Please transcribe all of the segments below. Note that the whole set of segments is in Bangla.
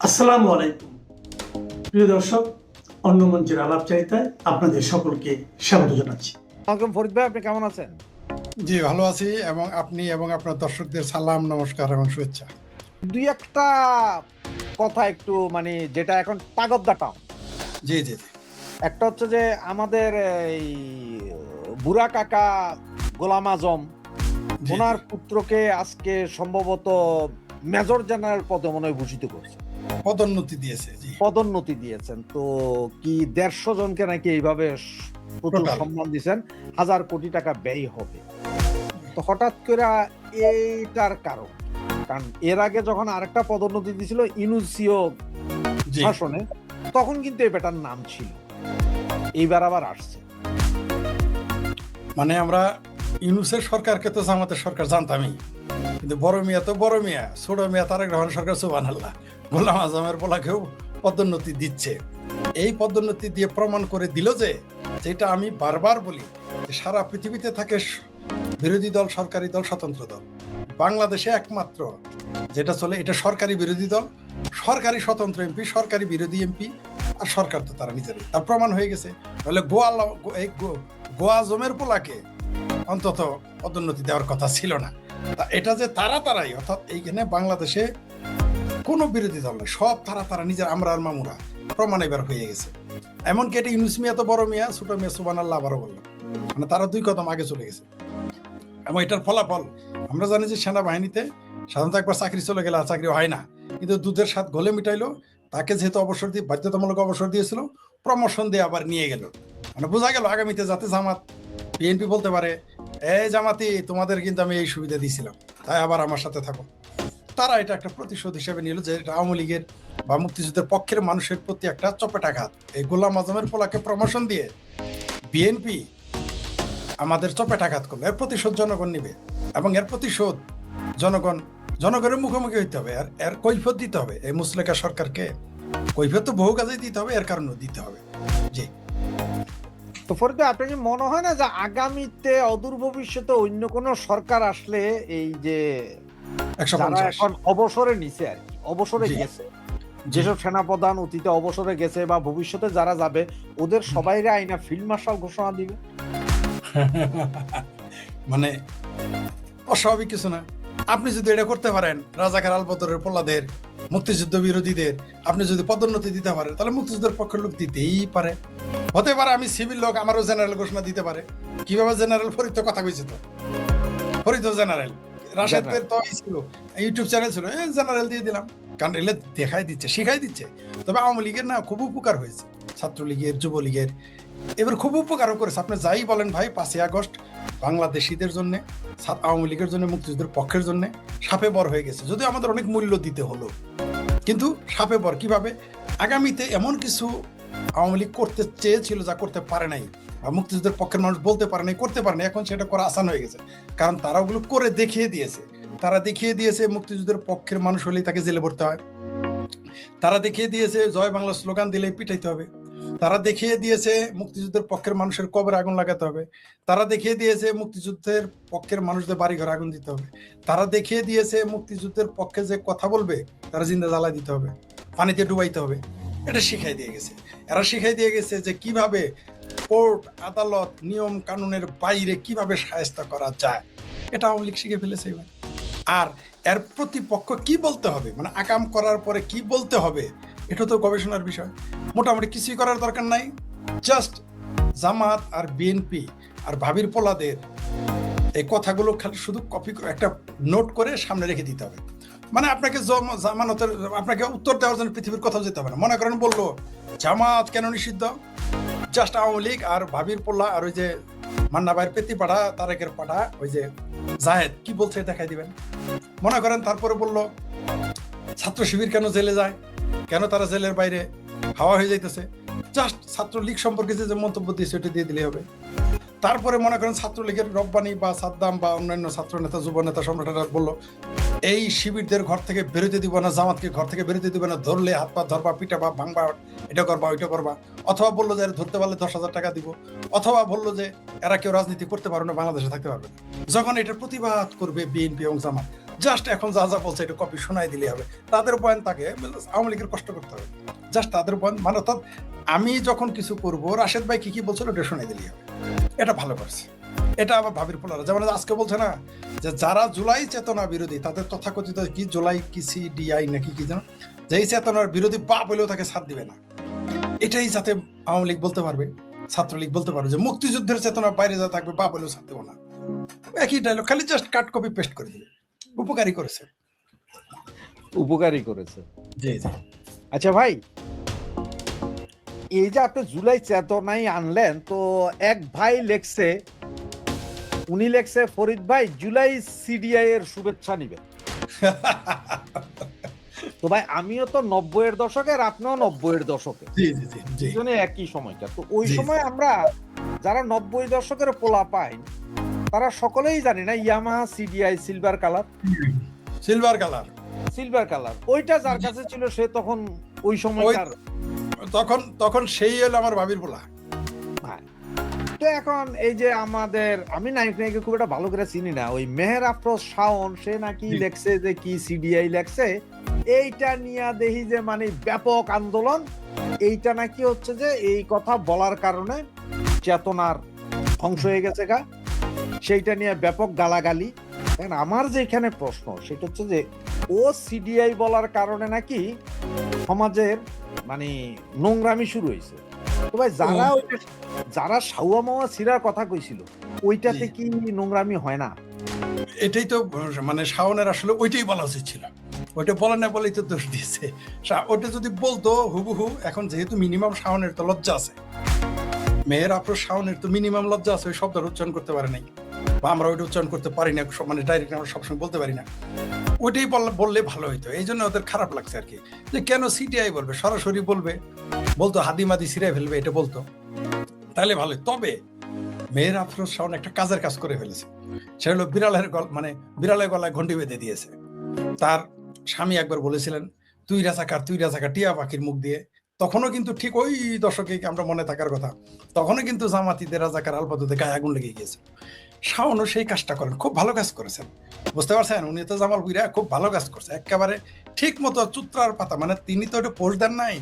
আসসালামু আলাইকুম প্রিয় দর্শক, অন্য মঞ্চের আলাপচারিতায় আপনাদের সকলকে স্বাগত জানাচ্ছি। আসসালামু ফরিদ ভাই, আপনি কেমন আছেন? জি, ভালো আছি এবং আপনি এবং আপনার দর্শকদের সালাম, নমস্কার এবং শুভেচ্ছা। দুই একটা কথা একটু যেটা এখন টাগ অফ দ্য টাউন। জি, জি, জি। একটা হচ্ছে যে আমাদের এই বুড়া কাকা গোলাম আজম, জি, ওনার জি। পুত্রকে আজকে সম্ভবত মেজর জেনারেল পদে মনে হয় ভূষিত করছে, পদোন্নতি দিয়েছে। জি, পদোন্নতি দিয়েছেন। তো কি 150 জনকে নাকি এইভাবে প্রচুর টোটাল। সম্মান দিয়েছেন, 1000 কোটি টাকা ব্যয় হবে। তো হঠাৎ করে এইটার কারণ, কারণ এর আগে যখন আরেকটা পদোন্নতি দিয়েছিল ইউনূসীয় জি। শাসনে, তখন কিন্তু এই বেটার নাম ছিল, এইবার আবার আসছে। মানে আমরা ইউনূসের সরকারকে তো জামাতের সরকার জানতামই, কিন্তু বড় মিয়া তো বড় মিয়া, ছোট মিয়া তারেক রহমান সরকার সুবহানাল্লাহ, গোলাম আজমের পোলাকেও পদোন্নতি দিচ্ছে। এই পদোন্নতি দিয়ে প্রমাণ করে দিল যে, যেটা আমি বারবার বলি, যে সারা পৃথিবীতে থাকে বিরোধী দল, সরকারি দল, স্বতন্ত্র দল। বাংলাদেশে একমাত্র যেটা চলে এটা সরকারি বিরোধী দল, সরকারি স্বতন্ত্র এমপি, সরকারি বিরোধী এমপি, আর সরকার তো তারা নিজেরাই। তার প্রমাণ হয়ে গেছে। তাহলে গোয়া জমের পোলাকে অন্তত পদোন্নতি দেওয়ার কথা ছিল না। তা এটা যে তারাই, অর্থাৎ এইখানে বাংলাদেশে কোনো বিরোধী দল নয়, সব তারা নিজের আমরা আর মামুরা প্রমাণ এবার হয়ে গেছে। এমনকি এটা ইউনূস মিয়া তো বড় মিয়া, ছোট মিয়া সুবহানাল্লাহ আবারও বলল, মানে তারা 2 কদম আগে চলে গেছে। এবং এটার ফলাফল আমরা জানি যে সেনাবাহিনীতে সাধারণত একবার চাকরি চলে গেলে আর চাকরি হয় না, কিন্তু দুধের স্বাদ ঘোলে মিটাইলো। তাকে যেহেতু অবসর দিয়ে বাধ্যতামূলক অবসর দিয়েছিল, প্রমোশন দিয়ে আবার নিয়ে গেল। মানে বোঝা গেল আগামীতে যাতে জামাত বিএনপি বলতে পারে, এই জামাতি তোমাদের কিন্তু আমি এই সুবিধা দিয়েছিলাম, তাই আবার আমার সাথে থাকো। তারা এটা একটা প্রতিশোধ হিসেবে নিল যে আওয়ামী লীগের বা মুক্তিযুদ্ধের পক্ষের মানুষের প্রতি একটা চপেটাঘাত। এই গোলাম আজমের পোলাকে প্রমোশন দিয়ে বিএনপি আমাদের চপেটাঘাত করলো। এর প্রতিশোধ জনগণ নিবে এবং এর প্রতিশোধ জনগণের মুখোমুখি হইতে হবে। আর এর কৈফিয়ত দিতে হবে। এই মুসলেকা সরকারকে কৈফিয়ত তো বহু কাজেই দিতে হবে, এর কারণেও দিতে হবে। জি। তো ফরিদ ভাই, আপনার কি মনে হয় না যে আগামীতে অদূর ভবিষ্যতে অন্য কোন সরকার আসলে এই যে যারা 150 এখন অবসরে নিছে আর কি, অবসরে জি। গেছে, যেসব সেনাপ্রধান অতীতে অবসরে গেছে বা ভবিষ্যতে যারা যাবে, ওদের সবাইরে আইনা ফিল্ড মার্শাল ঘোষণা দিবে? মানে অস্বাভাবিক কিছু না। আপনি যদি এটা করতে পারেন, রাজাকার আলবদরের পোলাদের, মুক্তিযুদ্ধ বিরোধীদের আপনি যদি পদোন্নতি দিতে পারেন, তাহলে মুক্তিযুদ্ধের পক্ষের লোক দিতেই পারে। হতে পারে আমি সিভিল লোক, আমারও জেনারেল ঘোষণা দিতে পারে। কিভাবে জেনারেল? ফরিদ তো কথা কইছে তো, ফরিদ জেনারেল। রাশেদের তো ছিল ইউটিউব চ্যানেল ছিল, জেনারেল দিয়ে দিলাম। কারণ এলে দেখাই দিচ্ছে, শিখাই দিচ্ছে। তবে আওয়ামী লীগের না খুব উপকার হয়েছে, ছাত্রলীগের, যুবলীগের এবার খুব উপকারও করেছে। আপনি যাই বলেন ভাই, 5ই আগস্ট বাংলাদেশিদের জন্য, আওয়ামী লীগের জন্য, মুক্তিযুদ্ধের পক্ষের জন্য সাপে বর হয়ে গেছে। যদিও আমাদের অনেক মূল্য দিতে হলো, কিন্তু সাপে বর কিভাবে? আগামীতে এমন কিছু আওয়ামী লীগ করতে চেয়েছিল যা করতে পারে নাই, বা মুক্তিযুদ্ধের পক্ষের মানুষ বলতে পারে নাই, করতে পারে নাই, এখন সেটা করা আসান হয়ে গেছে। কারণ তারা ওগুলো করে দেখিয়ে দিয়েছে। তারা দেখিয়ে দিয়েছে মুক্তিযুদ্ধের পক্ষের মানুষ হলেই তাকে জেলে ভরতে হয়। তারা দেখিয়ে দিয়েছে জয় বাংলা স্লোগান দিলেই পিটাইতে হবে। তারা দেখিয়ে দিয়েছে মুক্তিযুদ্ধের পক্ষের মানুষের কবরে আগুন লাগাতে হবে। তারা দেখিয়ে দিয়েছে মুক্তিযুদ্ধের পক্ষের মানুষদের বাড়িঘরে আগুন দিতে হবে। তারা দেখিয়ে দিয়েছে মুক্তিযুদ্ধের পক্ষে যে কথা বলবে তারা জিন্দা জ্বালা দিতে হবে, পানিতে ডুবাইতে হবে। এটা শিখাই দিয়ে গেছে। এরা শিখাই দিয়ে গেছে যে কিভাবে কোর্ট আদালত নিয়ম কানুনের বাইরে কিভাবে শায়েস্তা করা যায়। এটা আওয়ামী লীগ শিখে ফেলেছে এবার। আর এর প্রতিপক্ষ কি বলতে হবে, মানে আকাম করার পরে কি বলতে হবে, এটা তো গবেষণার বিষয়। মোটামুটি কিছুই করার দরকার নাই। জাস্ট জামাত আর বিএনপি আর ভাবির পোলাদের এই কথাগুলো খালি শুধু কপি করে একটা নোট করে সামনে রেখে দিতে হবে। মানে আপনাকে জামানতের, আপনাকে উত্তর দেওয়ার জন্য পৃথিবীর কোথাও যেতে হবে না। মনে করেন বললো জামাত কেন নিষিদ্ধ, জাস্ট আওয়ামী লীগ আর ভাবির পোলা আর ওই যে মান্না ভাইয়ের পেতি পাড়া, তারেকের পাড়া, ওই যে জাহেদ কি বলছে দেখাই দিবেন। মনে করেন তারপরে বললো ছাত্র শিবির কেন জেলে যায়, কেন তারা জেলের বাইরে হাওয়া হয়ে যাইতেছে, জাস্ট ছাত্রলীগ সম্পর্কে যে মন্তব্য দিয়েছে ওটা দিয়ে দিলেই হবে। তারপরে মনে করেন ছাত্রলীগের রব্বানি বা সাদ্দাম বা অন্যান্য ছাত্র নেতা, যুব নেতা, সম্রাটরা বললো এই শিবিরদের ঘর থেকে বেরোতে দিব না, জামাতকে ঘর থেকে বেরোতে দিব না, ধরলে হাত পা ধরবা, পিটাবা, ভাঙবা, এটা করবা, ওইটা করবা। অথবা বললো যে ধরতে পারলে 10,000 টাকা দিব। অথবা বললো যে এরা কেউ রাজনীতি করতে পারবে না, বাংলাদেশে থাকতে পারবে না। যখন এটার প্রতিবাদ করবে বিএনপি এবং জামাত, জাস্ট এখন যা যা বলছে এটা কপি শোনাই দিলে হবে, তাদের পয়েন্ট তাকে আওয়ামী লীগের কষ্ট করতে হবে, জাস্ট তাদের পয়েন্ট মানে অর্থাৎ আমি যখন কিছু করব রাশেদ ভাই কি কি বলছিল ওটা শোনাই দিলে হবে, এটা ভালো করছে। এটা আবার ভাবির পোলারা যেমন আজকে বলছে না যে যারা জুলাই চেতনা বিরোধী তাদের তথাকথিত কি জুলাই কি সিডিআই নাকি কি যেন, যে এই চেতনার বিরোধী বাপ হলেও তাকে ছাড় দিবে না, এটাই যাতে আওয়ামী লীগ বলতে পারবে, ছাত্রলীগ বলতে পারবে যে মুক্তিযুদ্ধের চেতনা বাইরে যা থাকবে বাপ হলেও ছাড় দেবো না, একই ডায়লগ, খালি জাস্ট কাট কপি পেস্ট করে দিবে, উপকারী করেছে। উপকারী করেছে। জি জি আচ্ছা ভাই, এই যে আপনি জুলাই চেতনাই আনলেন, তো এক ভাই লেখছে, উনি লেখছে ফরিদ ভাই জুলাই সিডিআই এর শুভেচ্ছা নিবেন। তো ভাই আমিও তো 90-এর দশকের, আপনিও 90-এর দশকের, জি জি জি জি দুজনে একই সময়টা। তো ওই জি। সময় আমরা যারা 90 দশকের পোলা পাই তারা সকলেই জানি না Yamaha CDI silver colour, silver colour, silver colour ওইটা যার কাছে ছিল সে তখন ওই সময়কার। তখন তখন সেই হলো আমার ভাবির পোলা। হ্যাঁ। তো এখন এই যে আমাদের, আমি নায়ক নায়িকা খুব একটা ভালো করে চিনি না, ওই মেহের আফরোজ শাওন সে নাকি জি। লেখছে যে কি সিডিআই লেখছে, এইটা নিয়ে দেখি যে মানে ব্যাপক আন্দোলন, এইটা নাকি হচ্ছে যে এই কথা বলার কারণে চেতনার ধ্বংস হয়ে গেছে গা, সেইটা নিয়ে ব্যাপক গালাগালি। এখন আমার যেখানে প্রশ্ন সেটা হচ্ছে যে ও সিডিআই বলার কারণে নাকি সমাজের মানে নোংরামি শুরু হয়েছে। তো ভাই যারা যারা সাউয়া মাওয়া সিরার কথা কইছিল ওইটাতে জি। কি নোংরামি হয় না? এটাই তো মানে শাওনের আসলে ওইটাই বলা উচিত ছিল, ওইটা বলে না বলেই তো দোষ দিয়েছে। ওইটা যদি বলতো হুবহু, এখন যেহেতু মিনিমাম শাওনের তো লজ্জা আছে, মেয়ের আফরোজ শাওনের তো মিনিমাম লজ্জা আছে, ওই শব্দটা উচ্চারণ করতে পারে নাই, বা আমরা ওইটা উচ্চারণ করতে পারি না, মানে ডাইরেক্ট আমরা সবসময় বলতে পারি না, ওইটাই বললে ভালো হইতো। এই জন্য ওদের খারাপ লাগছে আর কি, যে কেন সিটিআই বলবে, সরাসরি বলবে, বলতো হাদিমাদি ছিঁড়ে ফেলবে, এটা বলতো তাহলে ভালো। তবে মেয়ের আফরোজ শাওন একটা কাজের কাজ করে ফেলেছে, সে হলো বিড়ালের গলায় ঘন্টি বেঁধে দিয়েছে। তার স্বামী একবার বলেছিলেন তুই রাজাকার টিয়া পাখির মুখ দিয়ে, তখনও কিন্তু ঠিক ওই দশকে আমরা মনে থাকার কথা, তখনও কিন্তু জামাতিদের রাজাকার আলপদতে গায়ে আগুন লেগে গিয়েছে। শাওনও সেই কাজটা করেন, খুব ভালো কাজ করেছেন, বুঝতে পারছেন, উনি তো জামাল বুইরা খুব ভালো কাজ করছে, একেবারে ঠিক মতো চুত্রার পাতা, মানে তিনি তো ওটা পোস্ট দেন নাই,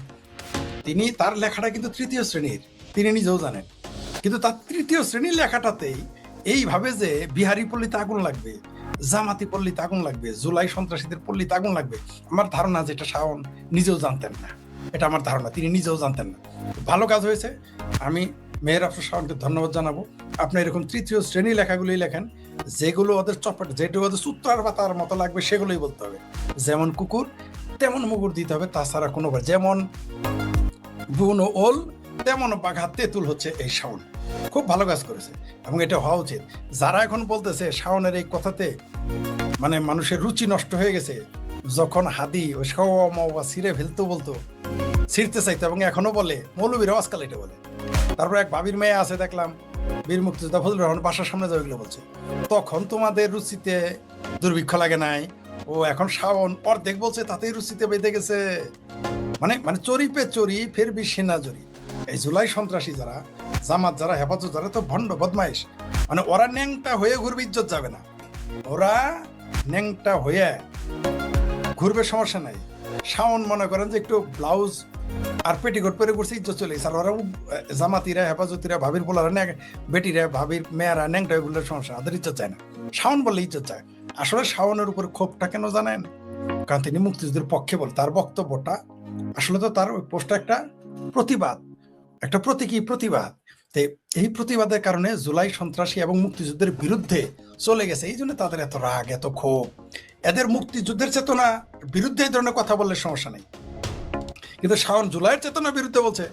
তিনি তার লেখাটা কিন্তু তৃতীয় শ্রেণীর, তিনি নিজেও জানেন, কিন্তু তার তৃতীয় শ্রেণীর লেখাটাতেই এইভাবে যে বিহারি পল্লীতে আগুন লাগবে, জামাতি পল্লীতে আগুন লাগবে, জুলাই সন্ত্রাসীদের পল্লীতে আগুন লাগবে, আমার ধারণা যেটা শাওন নিজেও জানতেন না, এটা আমার ধারণা তিনি নিজেও জানতেন না। ভালো কাজ হয়েছে, আমি মেহের আফরোজ শাওনকে ধন্যবাদ জানাবো। আপনি এরকম তৃতীয় শ্রেণী লেখাগুলোই লেখেন, যেগুলো ওদের চপট, যেটা ওদের সূত্রার পাতার মতো লাগবে সেগুলোই বলতে হবে, যেমন কুকুর তেমন মুগুর দিতে হবে, তাছাড়া কোনো, যেমন বুনো ওল তেমন বাঘা তেঁতুল হচ্ছে এই শাওন। খুব ভালো কাজ করেছে এবং এটা হওয়া উচিত। যারা এখন বলতেছে শাওনের এই কথাতে মানে মানুষের রুচি নষ্ট হয়ে গেছে, যখন হাদি ও শাওয়া ছিঁড়ে ফেলতো বলতো, ছিঁড়তে চাইতো এবং এখনো বলে, মৌলবীরাও আজকাল এটা বলে। তারপর এক ভাবির মেয়ে আছে দেখলাম, বীর মুক্তিযোদ্ধা ফজলুর রহমান বাসার সামনে যাবে এগুলো বলছে, তখন তোমাদের রুচিতে দুর্ভিক্ষ লাগে নাই, ও এখন শাওন অর্ধেক বলছে তাতেই রুচিতে বেঁধে গেছে। মানে মানে চরি পে চরি ফের বি সেনা জরি। এই জুলাই সন্ত্রাসী যারা, জামাত যারা, হেফাজত যারা তো ভণ্ড বদমাইশ, মানে ওরা ন্যাংটা হয়ে ঘুরবে, ইজ্জত যাবে না, ওরা ন্যাংটা হয়ে ঘুরবে, সমস্যা নাই। শাওন মনে করেন যে একটু ব্লাউজ আর পেটিকোট পরে ঘুরছে, ইজ্জত চলে গেছে। আর ওরা জামাতিরা, হেফাজতিরা, ভাবির পোলারা, বেটিরা, ভাবির মেয়েরা ন্যাংটা হয়ে ঘুরলে সমস্যা, ওদের ইজ্জত চায় না, শাওন বললে ইজ্জত চায়। আসলে শাওনের উপর ক্ষোভটা কেন জানেন? কারণ তিনি মুক্তিযুদ্ধের পক্ষে বলে, তার বক্তব্যটা আসলে তো তার ওই পোস্টটা একটা প্রতিবাদ, একটা প্রতীকী প্রতিবাদ। এই প্রতিবাদের কারণে জুলাই সন্ত্রাসী এবং মুক্তিযুদ্ধের বিরুদ্ধে চলে গেছে, এই জন্য তাদের এত রাগ, এত ক্ষোভ। এদের মুক্তিযুদ্ধের চেতনা বিরুদ্ধে এই ধরনের কথা বললে সমস্যা নেই, কিন্তু শাওন জুলাইয়ের চেতনার বিরুদ্ধে বলছে,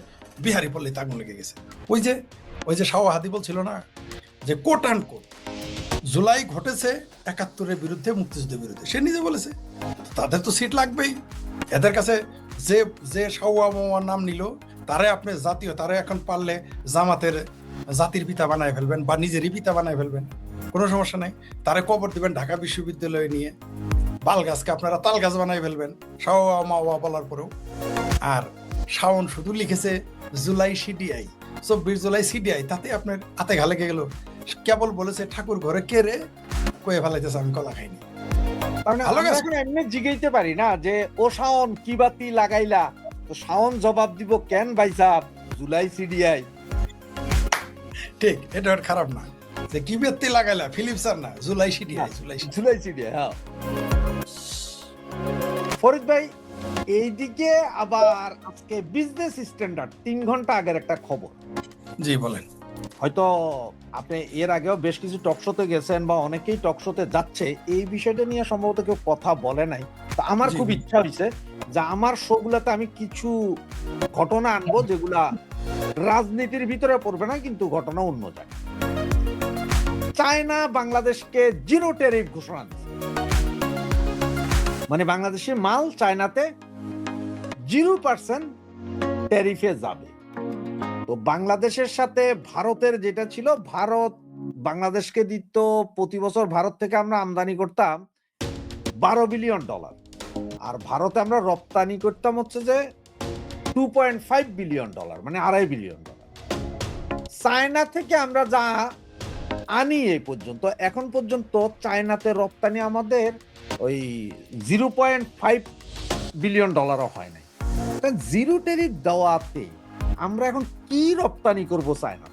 বিহারি পল্লীতে আগুন লেগে গেছে। ওই যে শাওয়া হাদি বলছিল না যে কোট অ্যান্ড কোট জুলাই ঘটেছে ৭১-এর বিরুদ্ধে, মুক্তিযুদ্ধের বিরুদ্ধে, সে নিজে বলেছে, তাদের তো সিট লাগবেই। এদের কাছে যে শাওয়া মাওয়ার নাম নিল, তারে আপনি জাতীয়, তারে এখন পারলে জামাতের জাতির পিতা বানায় ফেলবেন বা নিজেরই পিতা বানায় ফেলবেন, কোনো সমস্যা নাই। তারে কবর দিবেন ঢাকা বিশ্ববিদ্যালয়ে নিয়ে, বাল গাছকে আপনারা তাল গাছ বানায় ফেলবেন শাওয়া মাওয়া বলার পরেও। আর শাওন শুধু লিখেছে জুলাই সিডিআই, ২৪ জুলাই সিডিআই, তাতে আপনার হাতে ঘা লেগে গেল। কেবল বলেছে ঠাকুর ঘরে কে রে, কয়ে ফেলাইতেছে আমি কলা খাইনি। তার মানে ভালো আমরা কাজ এখন এমনি জিগাইতে পারি না যে ও শাওন কি বাতি লাগাইলা, তো শাওন জবাব দিব কেন ভাই সাহেব জুলাই সিডিআই। ঠিক, এটা আর খারাপ না যে কি ব্যক্তি লাগাইলা ফিলিপস আর না জুলাই সিডিআই জুলাই সিডিআই। হ্যাঁ ফরিদ ভাই, এইদিকে আবার আজকে বিজনেস স্ট্যান্ডার্ড 3 ঘন্টা আগের একটা খবর, জি বলেন। হয়তো আপনি এর আগেও বেশ কিছু টক শোতে গেছেন বা অনেকেই টক শোতে যাচ্ছে, এই বিষয়টা নিয়ে সম্ভবত কেউ কথা বলে নাই। তো আমার জি। খুব ইচ্ছা হয়েছে যে আমার শোগুলাতে আমি কিছু ঘটনা আনবো যেগুলা রাজনীতির ভিতরে পড়বে না, কিন্তু ঘটনা অন্য যায়। চায়না বাংলাদেশকে 0 ট্যারিফ ঘোষণা দিচ্ছে, মানে বাংলাদেশি মাল চায়নাতে 0% ট্যারিফে যাবে। তো বাংলাদেশের সাথে ভারতের যেটা ছিল, ভারত বাংলাদেশকে দিত প্রতি বছর, ভারত থেকে আমরা আমদানি করতাম $12 বিলিয়ন, আর ভারতে আমরা রপ্তানি করতাম হচ্ছে যে $2.5 বিলিয়ন, মানে $2.5 বিলিয়ন। চায়না থেকে আমরা যা আনি এই পর্যন্ত, এখন পর্যন্ত চায়নাতে রপ্তানি আমাদের ওই $0.5 বিলিয়ন হয় নাই। 0 ট্যারিফ দেওয়াতে আমরা এখন কি রপ্তানি করব চায়না?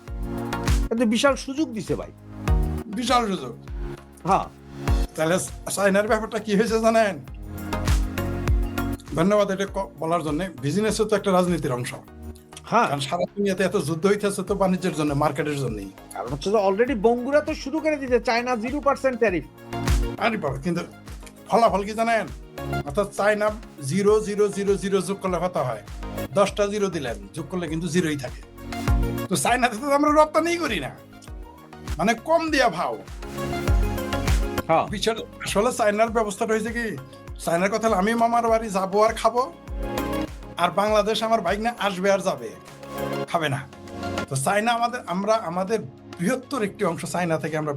কিন্তু বিশাল সুযোগ দিছে ভাই, বিশাল সুযোগ। হ্যাঁ তাহলে চায়নার ব্যাপারটা কি হয়েছে জানেন? ধন্যবাদ এটা বলার জন্য। বিজনেসও তো একটা রাজনীতির অংশ, হ্যাঁ, কারণ সারা দুনিয়াতে এত যুদ্ধ হইতেছে তো বাণিজ্যের জন্য, মার্কেটের জন্যই। কারণ হচ্ছে যে অলরেডি বঙ্গুরা তো শুরু করে দিতে চায়না 0% ট্যারিফ। আরে বাবা, কিন্তু ফলাফল কি জানেন? অর্থাৎ চায়না 0.000 যোগ করলে কত হয়? 10টা 0 দিলেন, যোগ করলে কিন্তু 0ই থাকে। তো চায়নাতে তো আমরা রপ্তানি করি না, মানে কম দিয়া ভাও। হ্যাঁ বিষয়টা আসলে চায়নার ব্যবস্থাটা হয়েছে কি, চায়নার কথা হলো আমি মামার বাড়ি যাবো আর খাবো, আর বাংলাদেশ আমার বাইক না আসবে আর যাবে, খাবে না। তো চায়না আমাদের বৃহত্তর একটি অংশ চায়না থেকে আমরা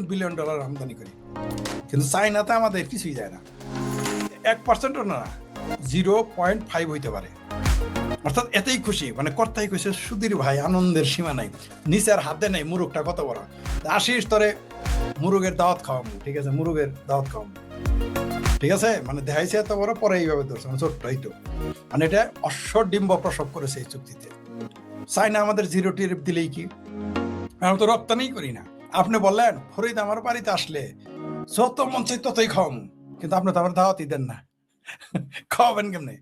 বিলিয়ন ডলার আমদানি করি, কিন্তু চায়নাতে আমাদের কিছুই যায় না, 1%ও না, 0.5 হইতে পারে। অর্থাৎ এতেই খুশি, মানে কর্তাই খুশি, সুধীর ভাই আনন্দের সীমা নাই, নিচে আর হাতে নাই। মুরুগটা কত বড়, আসিস তোরে মুরুগের দাওয়াত খাওয়াবো, ঠিক আছে, মুরুগের দাওয়াত খাওয়াবো, ঠিক আছে, মানে দেখাইছে এত বড়, পরে এইভাবে ধরছে, মানে ছোট্ট এইটু, মানে এটা অশ্বডিম্ব প্রসব করেছে এই চুক্তিতে। চায়না আমাদের 0 ট্যারিফ দিলেই কি, আমরা তো রপ্তানি করি না। আপনি বললেন ফরিদ আমার বাড়িতে আসলে যত মন চাই ততই খাওয়াবো, কিন্তু আপনি তো আমার দাওয়াতই দেন না, খাওয়াবেন কেমনে?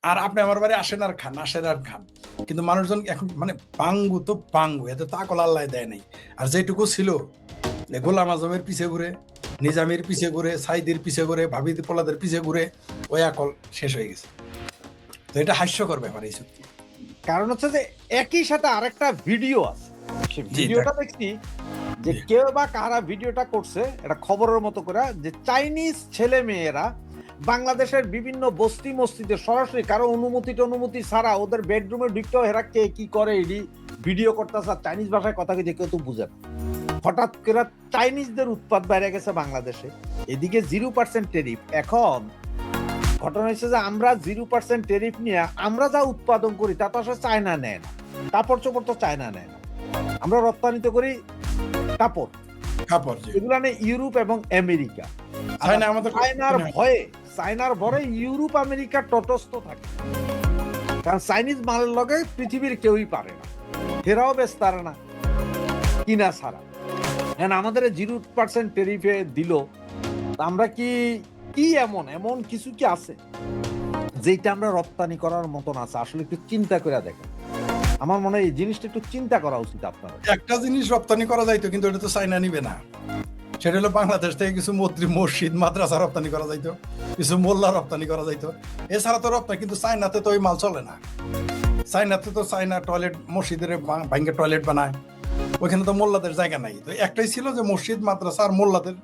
আর আপনি আমার বাড়ি আসেন আর খান, কিন্তু মানুষজন এখন মানে পাঙ্গু তো পাঙ্গু, এত তাকল আল্লাহ দেয় নাই। আর যেটুকু ছিল, গোলাম আজমের পিছে ঘুরে, নিজামের পিছে ঘুরে, সাইদের পিছে ঘুরে, ভাবি পোলাদের পিছে ঘুরে, ওই আকল শেষ হয়ে গেছে। তো এটা হাস্যকর ব্যাপার এই চুক্তি। কারণ হচ্ছে যে একই সাথে আরেকটা ভিডিও আছে, সেই জি, ভিডিওটা দেখছি যে জি। কেউ বা কারা ভিডিওটা করছে, এটা খবরের মতো করে, যে চাইনিজ ছেলে মেয়েরা বাংলাদেশের বিভিন্ন বস্তি মসজিদে সরাসরি কারো অনুমতি ছাড়া ওদের বেডরুমে ঢুকতেও এরা কে কি করে এডি ভিডিও করতেছে, আর চাইনিজ ভাষায় কথা কি কেউ তো বুঝে না। হঠাৎ করে চাইনিজদের উৎপাত বেড়ে গেছে বাংলাদেশে, এদিকে 0% ট্যারিফ। এখন ঘটনা হচ্ছে যে আমরা 0% ট্যারিফ নিয়ে আমরা যা উৎপাদন করি তা তো আসলে চায়না নেয় না, কাপড় চোপড় তো চায়না নেয় না, আমরা রপ্তানি তো করি কাপড়, এগুলো নেই ইউরোপ এবং আমেরিকা। চায়নার ভয়ে ইউরোপ আমেরিকা তটস্থ থাকে, কারণ চাইনিজ মালের লগে পৃথিবীর কেউই পারে না, ফেরাও বেশ পারে না কিনা ছাড়া। আমাদের 0% ট্যারিফে দিল, আমরা কি এমন কিছু কি আছে যেটা আমরা রপ্তানি করার মতন আছে? আসলে একটু চিন্তা করে দেখেন, আমার মনে হয় এই জিনিসটা একটু চিন্তা করা উচিত আপনার। একটা জিনিস রপ্তানি করা যাইতো, কিন্তু এটা তো চায়না নিবে না। সেটা হলো বাংলাদেশ থেকে কিছু মসজিদ মাদ্রাসা রপ্তানি করা যাইতো, কিছু মোল্লা রপ্তানি করা যাইতো, এছাড়া তো রপ্তানি। কিন্তু চায়নাতে তো ওই মাল চলে না। চায়নাতে তো চায়না টয়লেট, মসজিদের ভাঙ্গে টয়লেট বানায়, ওইখানে তো মোল্লাদের জায়গা নাই। তো একটাই ছিল যে মসজিদ মাদ্রাসা আর মোল্লাদের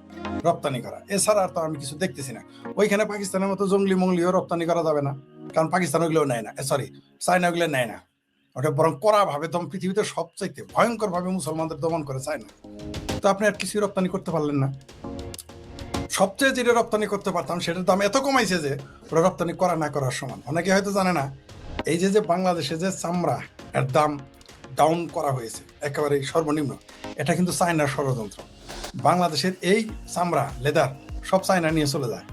রপ্তানি করা, এছাড়া আর তো আমি কিছু দেখতেছি না। ওইখানে পাকিস্তানের মতো জঙ্গলি মঙ্গলিও রপ্তানি করা যাবে না, কারণ পাকিস্তান ওগুলোও নেয় না, চায়না ওগুলো নেয় না। ওটা বরং কড়া ভাবে পৃথিবীতে সবচাইতে ভয়ঙ্কর ভাবে মুসলমানদের দমন করে চায়না। তো আপনি আর কিছু রপ্তানি করতে পারলেন না। সবচেয়ে যেটা রপ্তানি করতে পারতাম সেটার দাম এত কমাইছে যে ওরা রপ্তানি করা না করার সমান। অনেকে হয়তো জানে না, এই যে বাংলাদেশে যে চামড়া এর দাম ডাউন করা হয়েছে একেবারে সর্বনিম্ন, এটা কিন্তু চায়নার ষড়যন্ত্র। বাংলাদেশের এই চামড়া, লেদার সব চায়না নিয়ে চলে যায়।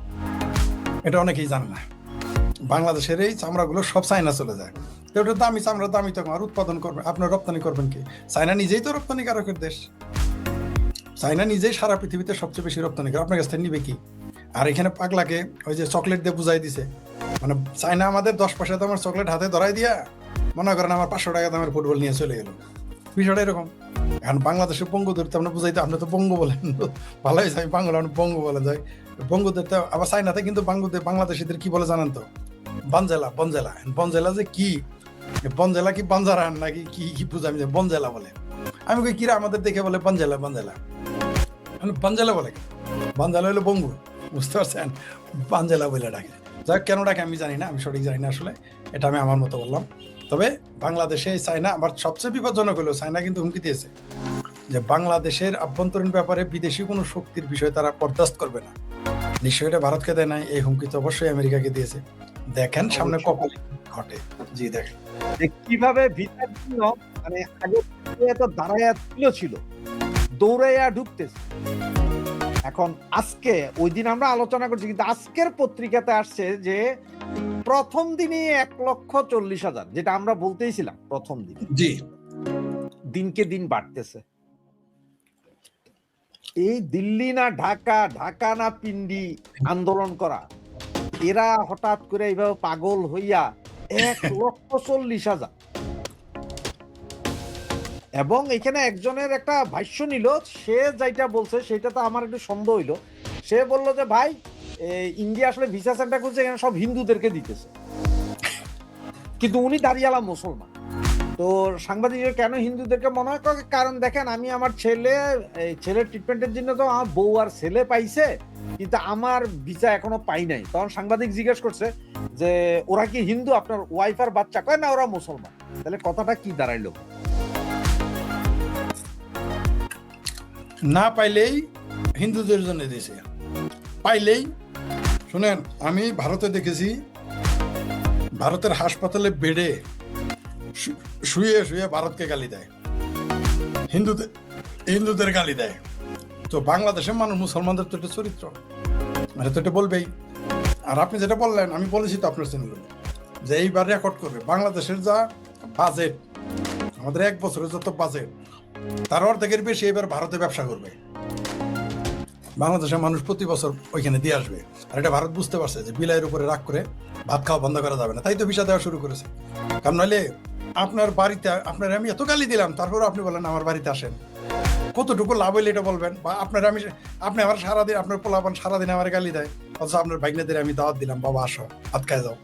এটা অনেকেই জানে না। বাংলাদেশের এই চামড়াগুলো সব চায়না চলে যায়। তো ওটা দামি চামড়া, দামি তখন আর উৎপাদন করবে, আপনার রপ্তানি করবেন কি? চায়না নিজেই তো রপ্তানিকারকের দেশ। চায়না নিজেই সারা পৃথিবীতে সবচেয়ে বেশি রপ্তানি করে, আপনার কাছ থেকে নিবে কি? আর এখানে পাগলাকে ওই যে চকলেট দিয়ে বুঝাই দিছে, মানে চায়না আমাদের 10 পয়সা দামের চকলেট হাতে ধরাই দিয়া মনে করেন আমার 500 টাকা দামের ফুটবল নিয়ে চলে গেল। বিষয়টা এরকম। এখন বাংলাদেশের বঙ্গু ধরতে আপনি বুঝাইতে, আপনি তো বঙ্গ বলেন, ভালো হয়েছে আমি বাংলা বঙ্গ বলে যাই। বঙ্গু ধরতে আবার চায়নাতে কিন্তু বাংলাদেশিদের কি বলে জানেন তো? বনজেলা। বনজেলা যে কি, বনজেলা কি বাঞ্জারান নাকি কি কি বুঝাই, আমি বনজেলা বলে। আমি কই কিরা আমাদের দেখে বলে বনজেলা বনজেলা বলে। বনজেলা হলো বঙ্গু, বুঝতে পারছেন? বনজেলা বলে ডাকে। যাই কেন ডাকে আমি জানি না, আমি সঠিক জানি না আসলে, এটা আমি আমার মতো বললাম। তবে বাংলাদেশে চায়না, আমার সবচেয়ে বিপজ্জনক হলো চায়না কিন্তু হুমকি দিয়েছে যে বাংলাদেশের আভ্যন্তরীণ ব্যাপারে বিদেশি কোনো শক্তির বিষয়ে তারা বরদাস্ত করবে না। নিশ্চয়ই এটা ভারতকে দেয় নাই, এই হুমকি তো অবশ্যই আমেরিকাকে দিয়েছে। দেখেন সামনে কপালে ঘটে। জি দেখেন যে কিভাবে ভিসার জন্য মানে আগে তো দাঁড়াইয়া ছিল, দৌড়াইয়া ঢুকতেছে। এখন আজকে ওই দিন আমরা আলোচনা করছি, কিন্তু আজকের পত্রিকাতে আসছে যে প্রথম দিনই 1,40,000, যেটা আমরা বলতেইছিলাম প্রথম দিন, জি দিনকে দিন বাড়তেছে। এই দিল্লি না ঢাকা, ঢাকা না পিন্ডি আন্দোলন করা, এরা হঠাৎ করে এইভাবে পাগল হইয়া 1,40,000। এবং এখানে একজনের একটা ভাষ্য নিল, সে যেটা বলছে সেটা তো আমার একটু সন্দেহ হইলো। সে বলল যে ভাই, ইন্ডিয়া আসলে ভিসা সেন্টার করছে, এখানে সব হিন্দুদেরকে দিতেছে, কিন্তু উনি দাঁড়িয়ালা মুসলমান। তো সাংবাদিকরা কেন হিন্দুদেরকে মনে হয়, কারণ দেখেন আমি আমার ছেলের ট্রিটমেন্টের জন্য তো আমার বউ আর ছেলে পাইছে, কিন্তু আমার ভিসা এখনো পাই নাই। তখন সাংবাদিক জিজ্ঞেস করছে যে ওরা কি হিন্দু, আপনার ওয়াইফ আর বাচ্চা? কয় না, ওরা মুসলমান। তাহলে কথাটা কি দাঁড়াইলো? না পাইলেই হিন্দুদের জন্য দিয়েছে, পাইলেই। শুনেন, আমি ভারতে দেখেছি, ভারতের হাসপাতালে বেডে শুয়ে শুয়ে ভারতকে গালি দেয়, হিন্দুদের গালি দেয়। তো বাংলাদেশের মানুষ, মুসলমানদের তো একটা চরিত্র, মানে তো এটা বলবেই। আর আপনি যেটা বললেন, আমি বলেছি তো আপনার চ্যানেলে যে এইবার রেকর্ড করবে বাংলাদেশের যা বাজেট, আমাদের 1 বছরের যত বাজেট, তার অর্ধেকের বেশি এবার ভারতে ব্যবসা করবে। বাংলাদেশের মানুষ প্রতি বছর ওইখানে দিয়ে আসবে। আর এটা ভারত বুঝতে পারছে যে বিলাইয়ের উপরে রাগ করে ভাত খাওয়া বন্ধ করা যাবে না, তাই তো ভিসা দেওয়া শুরু করেছে। কারণ নইলে আপনার বাড়িতে, আপনার আমি এত গালি দিলাম, তারপরে আপনি বলেন আমার বাড়িতে আসেন, কতটুকু লাভ হইলে এটা বলবেন? বা আপনি আমার সারাদিন, আপনার পোলাপান সারাদিন আমার গালি দেয়, অথচ আপনার ভাগ্নেদের আমি দাওয়াত দিলাম, বাবা আসো ভাত খায় যাও,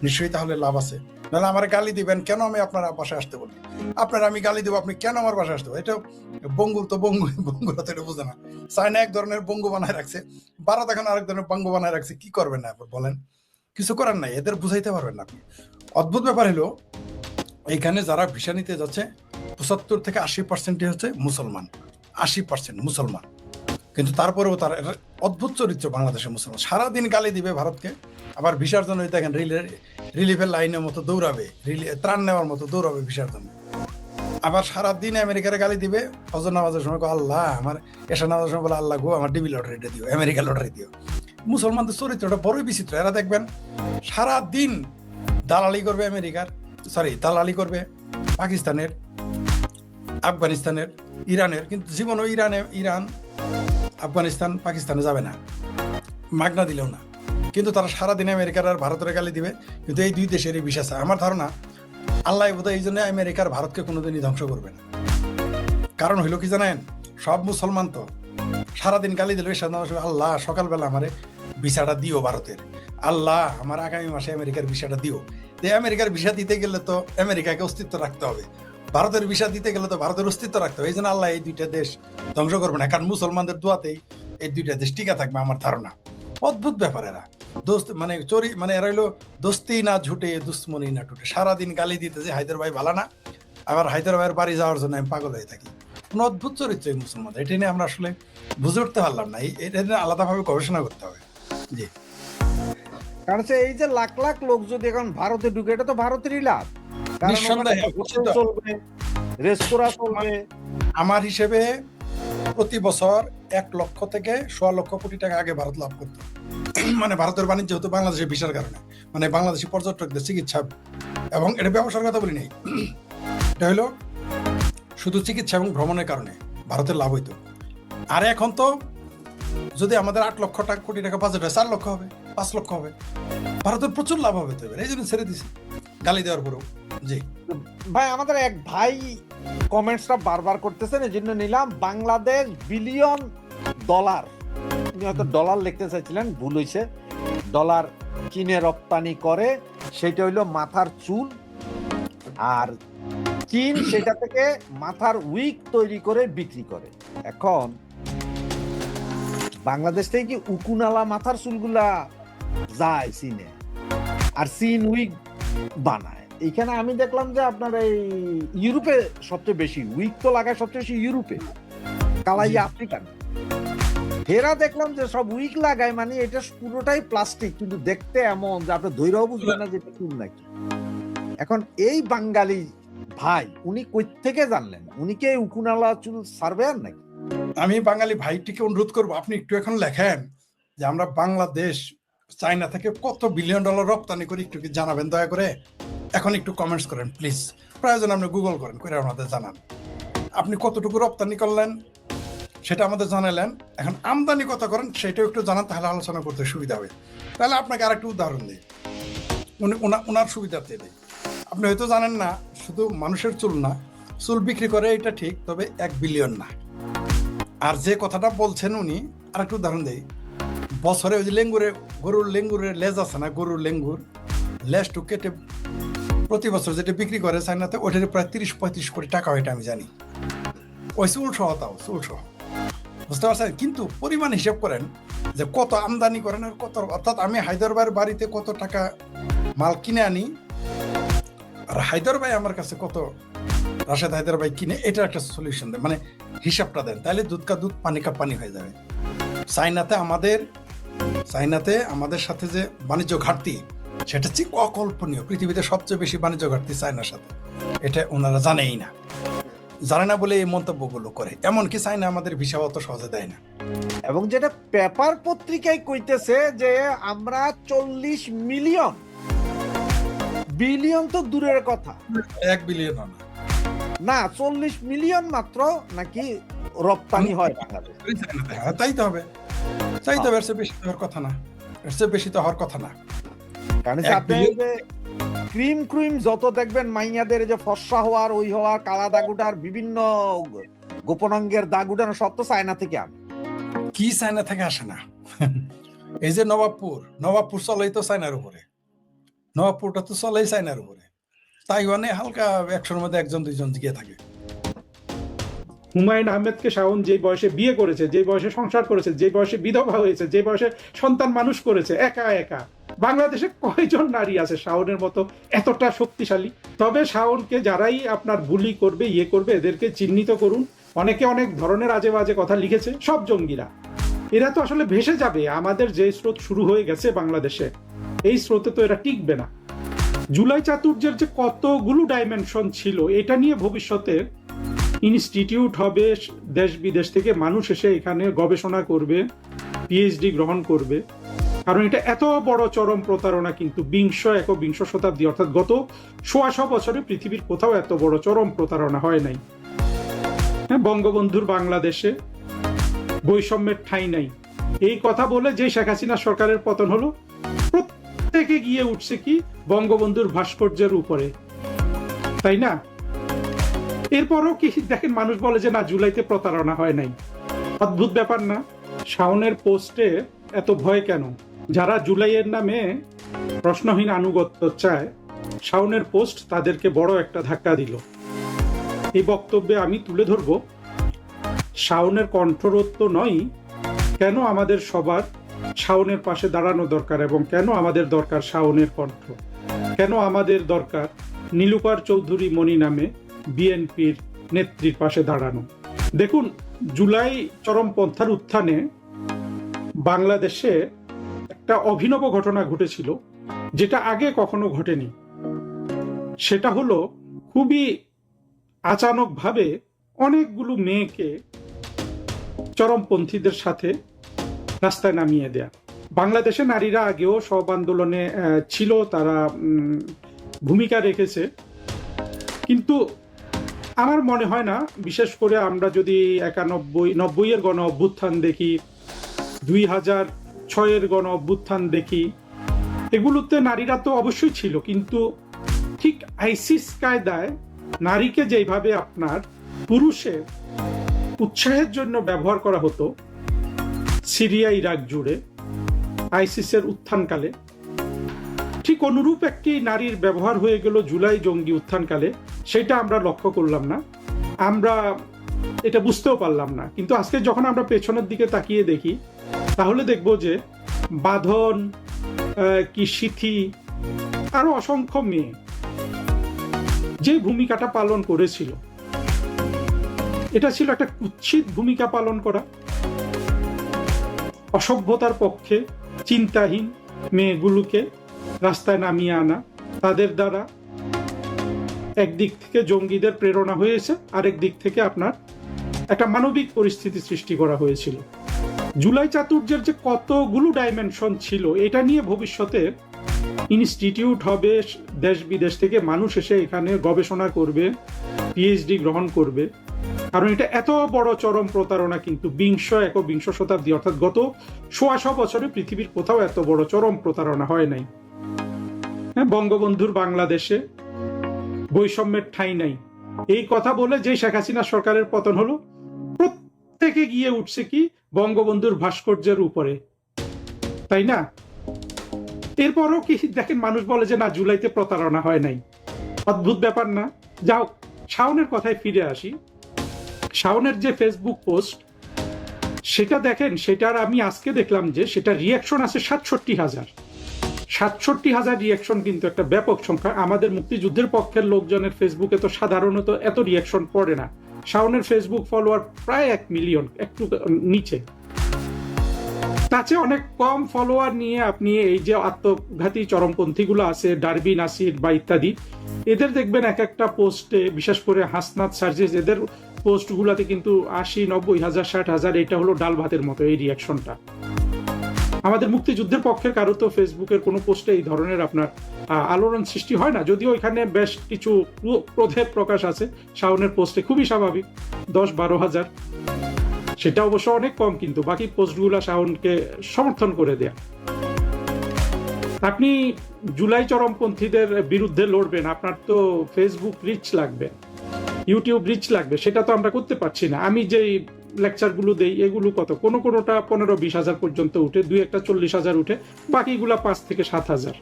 নিশ্চয়ই তাহলে লাভ আছে। নাহলে আমার গালি দিবেন কেন? আমি আপনার বাসায় আসতে বলি, আপনার আমি গালি দেবো, আপনি কেন আমার বাসায় আসতে বলি? এটা বঙ্গু তো বঙ্গুরা তো এটা বুঝে না। চায়না এক ধরনের বঙ্গু বানায় রাখছে, ভারত এখন আরেক ধরনের বঙ্গু বানায় রাখছে। কি করবেন না বলেন? কিছু করার নাই, এদের বুঝাইতে পারবেন না আপনি। অদ্ভুত ব্যাপার হলো, এইখানে যারা ভিসা নিতে যাচ্ছে 75 থেকে 80% হচ্ছে মুসলমান, 80% মুসলমান। কিন্তু তারপরেও তার অদ্ভুত চরিত্র বাংলাদেশের মুসলমান, সারাদিন গালি দিবে ভারতকে, আবার ভিসার জন্য দেখেন রিলিফের লাইনের মতো দৌড়াবে, ত্রাণ নেওয়ার মতো দৌড়াবে ভিসার জন্য। আবার সারাদিন আমেরিকার গালি দিবে, ফজর নামাজের সময় আল্লাহ আমার, এশা নামাজের সময় বলে আল্লাহ গো আমার ডিবি লটারিটা দিও, আমেরিকা লটারি দিও। মুসলমানদের চরিত্রটা বড়ই বিচিত্র। এরা দেখবেন সারাদিন দালালি করবে দালালি করবে পাকিস্তানের, আফগানিস্তানের, ইরানের, কিন্তু জীবনও ইরান, আফগানিস্তান, পাকিস্তানে যাবে না, মাগনা দিলেও না। কিন্তু তারা সারাদিন আমেরিকার আর ভারতের গালি দিবে, কিন্তু এই দুই দেশেরই ভিসা চায়। আমার ধারণা আল্লাহ বোধহয় এই জন্য আমেরিকার ভারতকে কোনোদিনই ধ্বংস করবে না। কারণ হইলো কি জানেন, সব মুসলমান তো সারাদিন গালি দিল, আল্লাহ সকালবেলা আমারে ভিসাটা দিও ভারতের, আল্লাহ আমার আগামী মাসে আমেরিকার ভিসাটা দিও। আমেরিকার ভিসা দিতে গেলে তো আমেরিকাকে অস্তিত্ব রাখতে হবে, ভারতের ভিসা দিতে গেলে তো ভারতের অস্তিত্ব রাখতে হবে। এই জন্য আল্লাহ এই দুইটা দেশ ধ্বংস করবে না, কারণ মুসলমানদের দোয়াতেই এই দুইটা দেশ টিকা থাকবে। আমার ধারণা অদ্ভুত ব্যাপার। এরা এরা হইলো দোস্তি না ঝুটে, দুশ্মনী না টুটে। সারাদিন গালি দিতে যে হায়দার ভাই ভালো না, আবার হায়দার ভাইয়ের বাড়ি যাওয়ার জন্য আমি পাগল হয়ে থাকি। কোন অদ্ভুত চরিত্র এই মুসলমানদের, এটা নিয়ে আমরা আসলে বুঝে উঠতে পারলাম না। এটা নিয়ে আলাদাভাবে গবেষণা করতে হবে। জি, কারণ এই যে লাখ লাখ লোক যদি এখন ভারতে ঢুকে, এটা তো ভারতেরই লাভ। রেস্তোরাঁ চলবে। আমার হিসেবে প্রতি বছর 1 লক্ষ থেকে 1.25 লক্ষ কোটি টাকা আগে ভারত লাভ করতো, মানে ভারতের বাণিজ্য হতো বাংলাদেশের ভিসার কারণে, মানে বাংলাদেশি পর্যটকদের চিকিৎসা, এবং এটা ব্যবসার কথা বলি নাই, এটা হলো শুধু চিকিৎসা এবং ভ্রমণের কারণে ভারতের লাভ হইতো। আর এখন তো যদি আমাদের 8 লক্ষ কোটি টাকা বাজেট হয়, 4 লক্ষ হবে, 5 লক্ষ হবে, ভারতের প্রচুর লাভ হবে। তো এই জন্য ছেড়ে দিছি গালি দেওয়ার পরেও। জি ভাই, আমাদের এক ভাই কমেন্টসটা বারবার করতেছেন, এই জন্য নিলাম। বাংলাদেশ বিলিয়ন ডলার, উনি হয়তো ডলার লিখতে চাইছিলেন, ভুল হয়েছে, ডলার কিনে রপ্তানি করে, সেটা হইলো মাথার চুল। আর চীন সেটা থেকে মাথার উইক তৈরি করে বিক্রি করে। এখন বাংলাদেশ থেকে কি উকুনালা মাথার চুলগুলা যায় চীনে, আর চীন উইক বানায়। এখানে আমি দেখলাম যে আপনার এই ইউরোপে সবচেয়ে বেশি উইক তো লাগায়, সবচেয়ে বেশি ইউরোপে, কালাই আফ্রিকান। এরা দেখলাম যে সব উইক লাগায়, মানে এটা পুরোটাই প্লাস্টিক, কিন্তু দেখতে এমন যে আপনি ধৈর্যও বুঝবেন না যে এটা চুল নাকি। এখন এই বাঙালি ভাই উনি কই থেকে জানলেন? উনি কি উকুনালা চুল সার্ভেয়ার নাকি? আমি বাঙালি ভাইটিকে অনুরোধ করবো, আপনি একটু এখন লেখেন যে আমরা বাংলাদেশ চায়না থেকে কত বিলিয়ন ডলার রপ্তানি করি, একটু কি জানাবেন দয়া করে। এখন একটু কমেন্টস করেন প্লিজ, প্রয়োজন আপনি গুগল করেন, করে আমাদের জানান আপনি কতটুকু রপ্তানি করলেন, সেটা আমাদের জানালেন। এখন আমদানি কত করেন সেটাও একটু জানান, তাহলে আলোচনা করতে সুবিধা হবে। তাহলে আপনাকে আরেকটু উদাহরণ দিই, ওনার সুবিধার্থে দিই। আপনি হয়তো জানেন না, শুধু মানুষের চুল না, চুল বিক্রি করে এটা ঠিক, তবে 1 বিলিয়ন না। আর যে কথাটা বলছেন উনি, আরেকটু উদাহরণ দিই, বছরে ওই যে গরুর লেঙ্গুরের লেজ আছে না, গরুর লেঙ্গুর লেজটু কেটে প্রতি বছর যেটা বিক্রি করে চায়নাতে, ওইটার প্রায় 30-35 কোটি টাকা হয়, এটা আমি জানি। ওই চুল সহ, তাও চুল সহ, বুঝতে পারছেন? কিন্তু পরিমাণ হিসাব করেন যে কত আমদানি করেন আর কত, অর্থাৎ আমি হায়দ্রাবাদের বাড়িতে কত টাকা মাল কিনে আনি, আর হায়দ্রাবাদ আমার কাছে কত রাশেদ হায়দ্রাবাদ কিনে, এটা একটা সলিউশন দেন, মানে হিসাবটা দেন, তাহলে দুধ কা দুধ পানি কা পানি হয়ে যাবে। চায়নাতে আমাদের সাথে যে বাণিজ্য ঘাটতি, সেটা ঠিক অকল্পনীয়। পৃথিবীতে সবচেয়ে বেশি বাণিজ্য ঘাটতি চায়নার সাথে, এটা ওনারা জানেই না, জানে না বলে এই মন্তব্যগুলো করে। এমনকি চায়না আমাদের ভিসা অত সহজে দেয় না। এবং যেটা পেপার পত্রিকায় কইতেছে যে আমরা 40 মিলিয়ন, বিলিয়ন তো দূরের কথা, 1 বিলিয়ন না 40 মিলিয়ন মাত্র নাকি রপ্তানি হয় বাংলাদেশ। তাই তো হবে, এর চেয়ে বেশি হওয়ার কথা না, এর চেয়ে বেশি তো হওয়ার কথা না। কারণ আপনি যে ক্রিম যত দেখবেন মাইয়াদের যে ফর্সা হওয়ার, ওই হওয়ার, কালা দাগুটার, বিভিন্ন গোপনাঙ্গের দাগুটার, সব তো চায়না থেকে আনে। কি চায়না থেকে আসে না? এই যে নবাবপুর চলেই তো চায়নার উপরে, নবাবপুরটা তো চলেই চায়নার উপরে। তাইওয়ানে হালকা 100-র মধ্যে 1-2 গিয়ে থাকে। হুমায়ুন আহমেদকে শাওন যে বয়সে বিয়ে করেছে, যে বয়সে সংসার করেছে, যে বয়সে বিধবা হয়েছে, যে বয়সে সন্তান মানুষ করেছে একা, বাংলাদেশে কয়জন নারী আছে শাওনের মতো এতটা শক্তিশালী? তবে শাওনকে যারাই আপনার বুলি করবে, করবে, এদেরকে চিহ্নিত করুন। অনেকে অনেক ধরনের আজে বাজে কথা লিখেছে, সব জঙ্গিরা। এরা তো আসলে ভেসে যাবে। আমাদের যে স্রোত শুরু হয়ে গেছে বাংলাদেশে, এই স্রোতে তো এরা টিকবে না। জুলাই চাতুর্যের যে কতগুলো ডাইমেনশন ছিল, এটা নিয়ে ভবিষ্যতে ইনস্টিটিউট হবে, দেশ বিদেশ থেকে মানুষ এসে এখানে গবেষণা করবে, পিএইচডি গ্রহণ করবে। কারণ এটা এত বড় চরম প্রতারণা কিন্তু একবিংশ শতাব্দী, অর্থাৎ গত 100 বছরে পৃথিবীর কোথাও এত বড় চরম প্রতারণা হয় নাই। হ্যাঁ, বঙ্গবন্ধুর বাংলাদেশে বৈষম্যের ঠাঁই নাই, এই কথা বলে যে শেখ হাসিনা সরকারের পতন হলো, প্রত্যেকে গিয়ে উঠছে কি বঙ্গবন্ধুর ভাস্কর্যের উপরে, তাই না? এরপরও কি দেখেন, মানুষ বলে যে না, জুলাইতে প্রতারণা হয় নাই। অদ্ভুত ব্যাপার না? শাওনের পোস্টে এত ভয় কেন? যারা জুলাইয়ের নামে প্রশ্নহীন আনুগত্য চায়, শাওনের পোস্ট তাদেরকে বড় একটা ধাক্কা দিল। এই বক্তব্যে আমি তুলে ধরব শাওনের কণ্ঠরোধ তো নয়, কেন আমাদের সবার শাওনের পাশে দাঁড়ানো দরকার, এবং কেন আমাদের দরকার শাওনের কণ্ঠ, কেন আমাদের দরকার নীলুফার চৌধুরী মনি নামে বিএনপির নেত্রীর পাশে দাঁড়ানো। দেখুন, জুলাই চরমপন্থার উত্থানে বাংলাদেশে একটা অভিনব ঘটনা ঘটেছিল, যেটা আগে কখনো ঘটেনি। সেটা হলো খুবই আচানকভাবে অনেকগুলো মেয়েকে চরমপন্থীদের সাথে রাস্তায় নামিয়ে দেয়া। বাংলাদেশে নারীরা আগেও সব আন্দোলনে ছিল, তারা ভূমিকা রেখেছে, কিন্তু আমার মনে হয় না, বিশেষ করে আমরা যদি 91-90-এর গণ অভ্যুত্থান দেখি, 2006-এর গণ অভ্যুত্থান দেখি, এগুলোতে নারীরা তো অবশ্যই ছিল, কিন্তু ঠিক আইসিস কায়দায় নারীকে যেভাবে আপনার পুরুষের উৎসাহের জন্য ব্যবহার করা হতো সিরিয়া ইরাক জুড়ে আইসিসের উত্থানকালে, ঠিক অনুরূপ একটি নারীর ব্যবহার হয়ে গেল জুলাই জঙ্গি উত্থানকালে। সেটা আমরা লক্ষ্য করলাম না, আমরা এটা বুঝতেও পারলাম না। কিন্তু আজকে যখন আমরা পেছনের দিকে তাকিয়ে দেখি, তাহলে দেখব যে বাঁধন, কি সিথি, আরো অসংখ্য মেয়ে যে ভূমিকাটা পালন করেছিল, এটা ছিল একটা কুৎসিত ভূমিকা পালন করা, অসভ্যতার পক্ষে চিন্তাহীন মেয়েগুলোকে রাস্তায় নামিয়ে আনা, তাদের দ্বারা একদিক থেকে জঙ্গিদের প্রেরণা হয়েছে, আরেক দিক থেকে আপনার একটা মানবিক পরিস্থিতি সৃষ্টি করা হয়েছিল। জুলাই চাতুর্যের যে কতগুলো ডাইমেনশন ছিল, এটা নিয়ে ভবিষ্যতে ইনস্টিটিউট হবে, দেশ বিদেশ থেকে মানুষ এসে এখানে গবেষণা করবে, পিএইচডি গ্রহণ করবে, কারণ এটা এত বড় চরম প্রতারণা কিন্তু একবিংশ শতাব্দী, অর্থাৎ গত 100 বছরে পৃথিবীর কোথাও এত বড় চরম প্রতারণা হয় নাই। হ্যাঁ, বঙ্গবন্ধুর বাংলাদেশে বৈষম্যের ঠাঁই নাই, এই কথা বলে যে শেখ হাসিনা সরকারের পতন হলো, প্রত্যেকে গিয়ে উঠছে কি বঙ্গবন্ধুর ভাস্কর্যের উপরে, তাই না? এরপরও কি দেখেন, মানুষ বলে যে না, জুলাইতে প্রতারণা হয় নাই। অদ্ভুত ব্যাপার না? যাও, শাওনের কথায় ফিরে আসি। শাওনের যে ফেসবুক পোস্ট, সেটা দেখেন, সেটার আমি আজকে দেখলাম যে সেটা রিয়াকশন আছে 67,000 রিয়াকশন, কিন্তু একটা ব্যাপক সংখ্যা। আমাদের মুক্তিযুদ্ধের পক্ষের লোকজনের ফেসবুকে তো সাধারণত এত রিয়াকশন পড়ে না। শাওনের ফেসবুক ফলোয়ার প্রায় 1 মিলিয়ন, একটু নিচে। তাতে অনেক কম ফলোয়ার নিয়ে আপনি এই যে আত্মঘাতী চরমপন্থীগুলো আছে, ডারবি নাসির বা ইত্যাদি, এদের দেখবেন এক একটা পোস্টে, বিশেষ করে হাসনাত সার্জিস, এদের পোস্টগুলোতে কিন্তু 80-90,000 60,000, এটা হলো ডাল ভাতের মতো এই রিয়াকশনটা। আমাদের মুক্তিযুদ্ধের পক্ষের কারো তো ফেসবুকের কোনো পোস্টে এই ধরনের আপনার আলোড়ন সৃষ্টি হয় না, যদিও এখানে বেশ কিছু ক্রোধের প্রকাশ আছে শাওনের পোস্টে, খুবই স্বাভাবিক, 10-12,000, সেটা অবশ্য অনেক কম, কিন্তু বাকি পোস্টগুলো শাওনকে সমর্থন করে দেয়া। আপনি জুলাই চরমপন্থীদের বিরুদ্ধে লড়বেন, আপনার তো ফেসবুক রিচ লাগবে, ইউটিউব রিচ লাগবে, সেটা তো আমরা করতে পারছি না। আমি যেই লেকচারগুলো দেই, এগুলো কত, কোনোটা 15-20,000 পর্যন্ত উঠে, 2-একটা 40,000 উঠে, বাকিগুলা 5-7,000।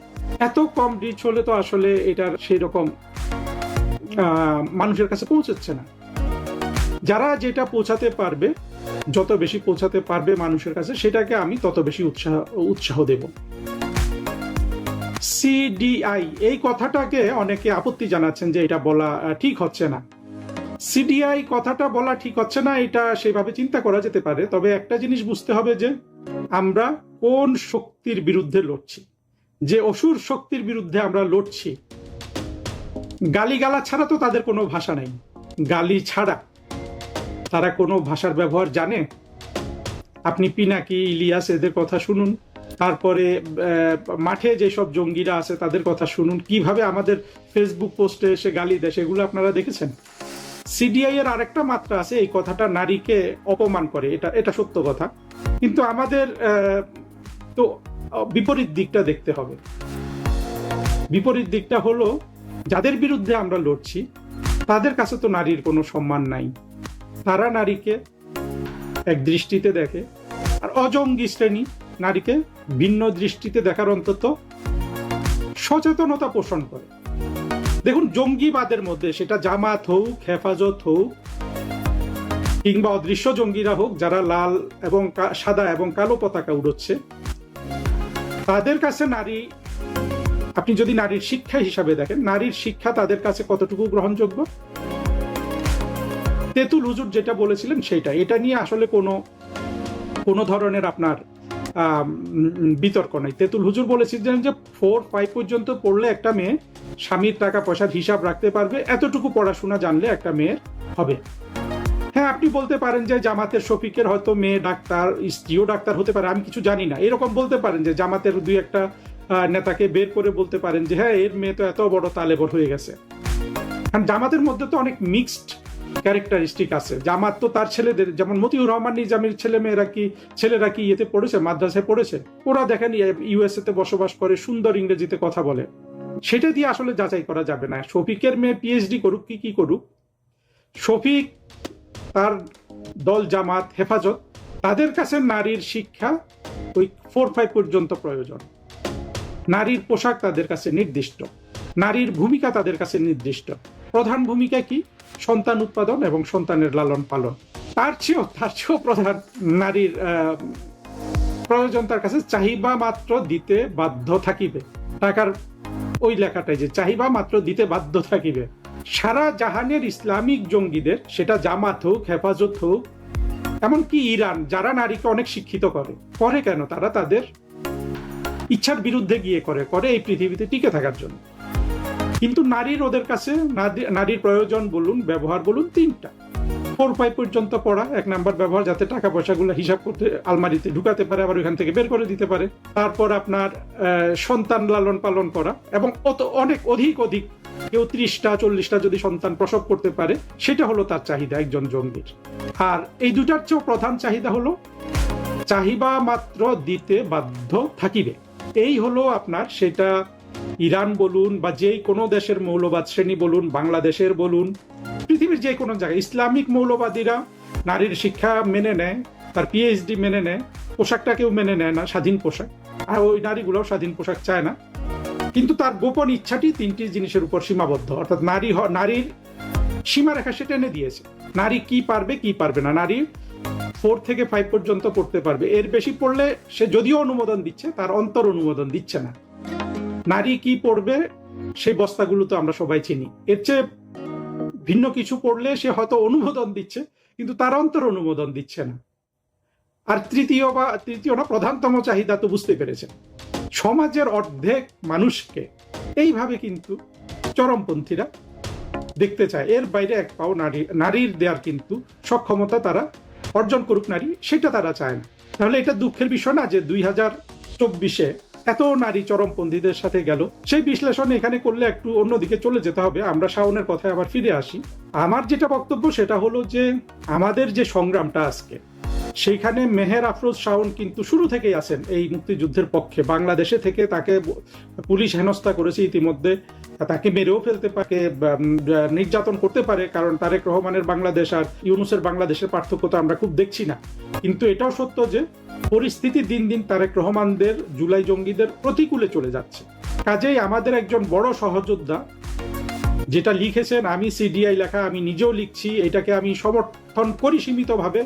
এত কম রিচ হলে তো আসলে এটার সেই রকম মানুষের কাছে পৌঁছচ্ছে না। যারা যেটা পৌঁছাতে পারবে, যত বেশি পৌঁছাতে পারবে মানুষের কাছে, সেটাকে আমি তত বেশি উৎসাহ দেব। সিডিআই, এই কথাটাকে অনেকে আপত্তি জানাচ্ছেন যে এটা বলা ঠিক হচ্ছে না। সিডিআই কথাটা বলা ঠিক হচ্ছে না, এটা সেভাবে চিন্তা করা যেতে পারে, তবে একটা জিনিস বুঝতে হবে যে আমরা কোন শক্তির বিরুদ্ধে লড়ছি। যে অসুর শক্তির বিরুদ্ধে আমরা লড়ছি, গালিগালা ছাড়া তো তাদের কোনো ভাষা নাই, গালি ছাড়া তারা কোনো ভাষার ব্যবহার জানে? আপনি পিনাকি, ইলিয়াস, এদের কথা শুনুন, তারপরে মাঠে যেসব জঙ্গিরা আছে তাদের কথা শুনুন, কিভাবে আমাদের ফেসবুক পোস্টে এসে গালি দেয়, সেগুলো আপনারা দেখেছেন। সিডিআই এর আরেকটা মাত্রা আছে, এই কথাটা নারীকে অপমান করে, এটা সত্য কথা, কিন্তু আমাদের তো বিপরীত দিকটা দেখতে হবে। বিপরীত দিকটা হলো, যাদের বিরুদ্ধে আমরা লড়ছি তাদের কাছে তো নারীর কোনো সম্মান নাই, তারা নারীকে এক দৃষ্টিতে দেখে, আর অজঙ্গি শ্রেণী নারীকে ভিন্ন দৃষ্টিতে দেখার অন্তত সচেতনতা পোষণ করে। দেখুন, জঙ্গিবাদের মধ্যে, সেটা জামাত হোক, হেফাজত হোক, কিংবা অদৃশ্য জঙ্গিরা হোক, যারা লাল এবং সাদা এবং কালো পতাকা উড়োচ্ছে, তাদের কাছে নারী, আপনি যদি নারীর শিক্ষা হিসাবে দেখেন, নারীর শিক্ষা তাদের কাছে কতটুকু গ্রহণযোগ্য? তেতুল হুজুর যেটা বলেছিলেন সেটা, এটা নিয়ে আসলে কোনো ধরনের আপনার বিতর্ক নাই। তেতুল হুজুর বলেছিলেন যে 4-5 পর্যন্ত পড়লে একটা মেয়ে স্বামীর টাকা পয়সার হিসাব রাখতে পারবে, এতটুকু পড়াশোনা জানলে একটা মেয়ের হবে। হ্যাঁ, আপনি বলতে পারেন যে জামাতের শফিকের হয়তো মেয়ে ডাক্তার, স্ত্রীও ডাক্তার হতে পারে, আমি কিছু জানি না, এরকম বলতে পারেন যে জামাতের দুই একটা নেতাকে বের করে বলতে পারেন যে হ্যাঁ এর মেয়ে তো এত বড় তালেবর হয়ে গেছে। কারণ জামাতের মধ্যে তো অনেক মিক্সড ক্যারেক্টারিস্টিক আছে। জামাত তো তার ছেলেদের, যেমন মতিউর রহমান নিজামীর ছেলেরা কি ইয়েতে পড়েছে, মাদ্রাসায় পড়েছে, ওরা দেখেন ইউএসএ তে বসবাস করে, সুন্দর ইংরেজিতে কথা বলে। সেটা দিয়ে আসলে যাচাই করা যাবে না। শফিকের মেয়ে পিএইচডি করুক কি করুক, শফিক, তার দল জামাত, হেফাজত, তাদের কাছে নারীর শিক্ষা ওই 4-5 পর্যন্ত প্রয়োজন। নারীর পোশাক তাদের কাছে নির্দিষ্ট, নারীর ভূমিকা তাদের কাছে নির্দিষ্ট। প্রধান ভূমিকা কি? সন্তান উৎপাদন এবং সন্তানের লালন পালন। তার চেয়েও প্রধান নারীর প্রয়োজন তার কাছে চাহিবা মাত্র দিতে বাধ্য থাকিবে। টাকার ওই লেখাটাই যে চাহিবা মাত্র দিতে বাধ্য থাকিবে। সারা জাহানের ইসলামিক জঙ্গিদের, সেটা জামাত হোক, হেফাজত হোক, এমনকি ইরান, যারা নারীকে অনেক শিক্ষিত করে কেন? তারা তাদের ইচ্ছার বিরুদ্ধে গিয়ে করে এই পৃথিবীতে টিকে থাকার জন্য। কিন্তু নারীর, ওদের কাছে নারীর প্রয়োজন বলুন, ব্যবহার বলুন, 3টা। 4-5 পর্যন্ত পড়া, 1 নাম্বার ব্যবহার, যাতে টাকা পয়সাগুলো হিসাব করতে আলমারিতে ঢুকাতে পারে, আবার ওইখান থেকে বের করে দিতে পারে। তারপর আপনার সন্তান লালন পালন করা, এবং অনেক অধিক কেউ 30টা 40টা যদি সন্তান প্রসব করতে পারে, সেটা হলো তার চাহিদা একজন জঙ্গির। আর এই দুটার চেয়েও প্রধান চাহিদা হলো চাহিবা মাত্র দিতে বাধ্য থাকিবে। এই হলো আপনার, সেটা ইরান বলুন বা যেই কোনো দেশের মৌলবাদ শ্রেণী বলুন, বাংলাদেশের বলুন, পৃথিবীর যে কোনো জায়গায় ইসলামিক মৌলবাদীরা নারীর শিক্ষা মেনে নেয়, তার পিএইচডি মেনে নেয়, পোশাকটাকেও মেনে নেয় না, স্বাধীন পোশাক, আর ওই নারীগুলোও স্বাধীন পোশাক চায় না। কিন্তু তার গোপন ইচ্ছাটি 3টি জিনিসের উপর সীমাবদ্ধ, অর্থাৎ নারীর সীমারেখা সে টেনে দিয়েছে। নারী কি পারবে কি পারবে না, নারী 4 থেকে 5 পর্যন্ত পড়তে পারবে, এর বেশি পড়লে সে যদিও অনুমোদন দিচ্ছে, তার অন্তর অনুমোদন দিচ্ছে না। নারী কি পড়বে সেই বস্তাগুলো তো আমরা সবাই চিনি, এর চেয়ে ভিন্ন কিছু পড়লে সে হয়তো অনুমোদন দিচ্ছে, কিন্তু তার অন্তর অনুমোদন দিচ্ছে না। আর তৃতীয় না, প্রধানতম চাহিদা তো বুঝতে পেরেছেন, সমাজের অর্ধেক মানুষকে এইভাবে কিন্তু চরমপন্থীরা দেখতে চায়। এর বাইরে এক পাও নারীর দেওয়ার কিন্তু সক্ষমতা তারা অর্জন করুক নারী, সেটা তারা চায় না। তাহলে এটা দুঃখের বিষয় না যে 2024-এ এত নারী চরমপন্থীদের সাথে গেল? সেই বিশ্লেষণ এখানে করলে একটু অন্যদিকে চলে যেতে হবে। আমরা শাওনের কথায় আবার ফিরে আসি। আমার যেটা বক্তব্য সেটা হলো যে আমাদের যে সংগ্রামটা আজকে, সেইখানে মেহের আফরোজ শাওন কিন্তু শুরু থেকেই আছেন এই মুক্তিযুদ্ধের পক্ষে। বাংলাদেশে থেকে তাকে পুলিশ হেনস্থা করেছে ইতিমধ্যে, তাকে মেরেও ফেলতে পারে, নির্যাতন করতে পারে, কারণ তারেক রহমানের বাংলাদেশ আর ইউনূসের বাংলাদেশের পার্থক্য তো আমরা খুব দেখছি না। কিন্তু এটাও সত্য যে পরিস্থিতি দিন দিন তারেক রহমানদের, জুলাই জঙ্গিদের প্রতিকূলে চলে যাচ্ছে। কাজেই আমাদের একজন বড় সহযোদ্ধা যেটা লিখেছেন, আমি সিডিআই লেখা, আমি নিজেও লিখছি, এটাকে আমি সমর্থন করি সীমিতভাবে,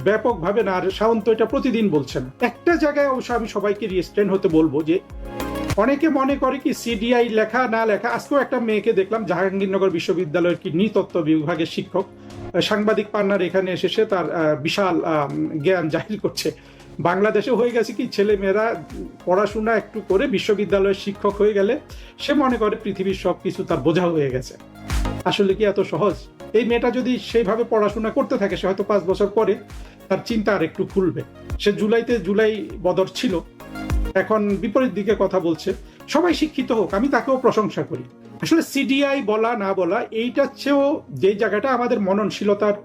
ব্যাপকভাবে না। আর শাওন তো এটা প্রতিদিন বলছেন। একটা জায়গায় অবশ্য আমি সবাইকে রিস্ট্রেন হতে বলবো যে অনেকে মনে করে কি সিডিআই লেখা না লেখা। আজকেও একটা মেয়েকে দেখলাম জাহাঙ্গীরনগর বিশ্ববিদ্যালয়ের নৃতত্ত্ব বিভাগের শিক্ষক, সাংবাদিক পান্নার এখানে এসে সে তার বিশাল জ্ঞান জাহির করছে। বাংলাদেশে হয়ে গেছে কি, ছেলে মেয়েরা পড়াশোনা একটু করে বিশ্ববিদ্যালয়ের শিক্ষক হয়ে গেলে সে মনে করে পৃথিবীর সবকিছু তার বোঝা হয়ে গেছে। আসলে কি এত সহজ? এই মেয়েটা যদি সেইভাবে পড়াশোনা করতে থাকে, সে হয়তো 5 বছর পরে তার চিন্তা আর একটু খুলবে। সে জুলাই বদর ছিল, এখন বিপরীত দিকে কথা বলছে। সবাই শিক্ষিত হোক, আমি তাকেও প্রশংসা করি। আসলে সিডিআই বলা না বলা, এইটার চেয়েও যে জায়গাটা আমাদের মননশীলতার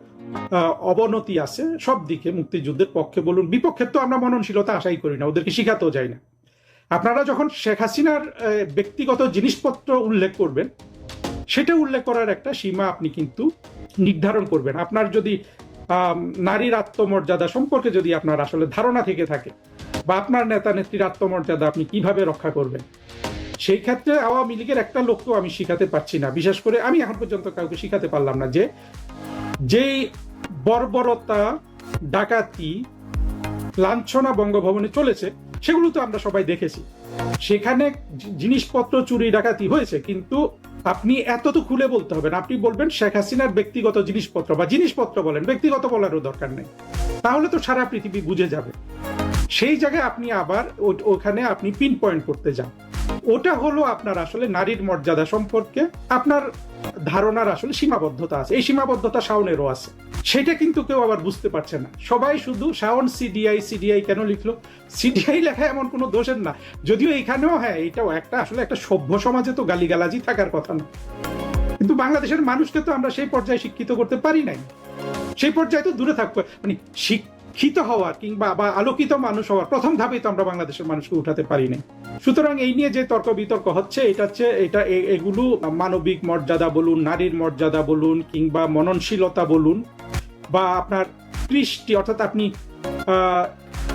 অবনতি আছে সব দিকে, মুক্তিযুদ্ধের পক্ষে বলুন বিপক্ষে, তো আমরা মননশীলতা আশাই করি না, ওদেরকে শিখাতেও যাই না। আপনারা যখন শেখ হাসিনার ব্যক্তিগত জিনিসপত্র উল্লেখ করবেন, সেটা উল্লেখ করার একটা সীমা আপনি কিন্তু নির্ধারণ করবেন। আপনার যদি নারীর আত্মমর্যাদা সম্পর্কে যদি আপনার আসলে ধারণা থেকে থাকে, বা আপনার নেতা নেত্রীর আত্মমর্যাদা আপনি কিভাবে রক্ষা করবেন, সেই ক্ষেত্রে আওয়ামী লীগের একটা লোককেও আমি শিখাতে পারছি না। বিশেষ করে আমি এখন পর্যন্ত কাউকে শিখাতে পারলাম না যে যেই বর্বরতা, ডাকাতি, লাঞ্ছনা বঙ্গভবনে চলেছে, সেগুলো তো আমরা সবাই দেখেছি। সেখানে জিনিসপত্র চুরি ডাকাতি হয়েছে, কিন্তু আপনি এত তো খুলে বলতে হবে না। আপনি বলবেন শেখ হাসিনার ব্যক্তিগত জিনিসপত্র, বা জিনিসপত্র বলেন, ব্যক্তিগত বলারও দরকার নেই, তাহলে তো সারা পৃথিবী বুঝে যাবে। সেই জায়গায় আপনি আবার ওখানে আপনি পিন পয়েন্ট করতে যান। ওটা হলো আপনার আসলে নারীর মর্যাদা সম্পর্কে আপনার ধারণার আসলে সীমাবদ্ধতা আছে। এই সীমাবদ্ধতা শাওনেরও আছে। সেটা কিন্তু কেউ আবার বুঝতে পারছে না। সবাই শুধু শাওন সিডিআই সিডিআই কেন লিখলো, সিডিআই লেখা এমন কোনো দোষের না, যদিও এখানেও হ্যাঁ এটাও একটা আসলে একটা সভ্য সমাজে তো গালিগালাজি থাকার কথা না, কিন্তু বাংলাদেশের মানুষকে তো আমরা সেই পর্যায়ে শিক্ষিত করতে পারি নাই। সেই পর্যায়ে তো দূরে থাকবো, মানে শিক্ষিত হওয়ার কিংবা বা আলোকিত মানুষ হওয়ার প্রথম ধাপেই তো আমরা বাংলাদেশের মানুষকে উঠাতে পারি নাই। সুতরাং এই নিয়ে যে তর্ক বিতর্ক হচ্ছে এগুলো মানবিক মর্যাদা বলুন, নারীর মর্যাদা বলুন, কিংবা মননশীলতা বলুন, বা আপনার কৃষ্টি অর্থাৎ আপনি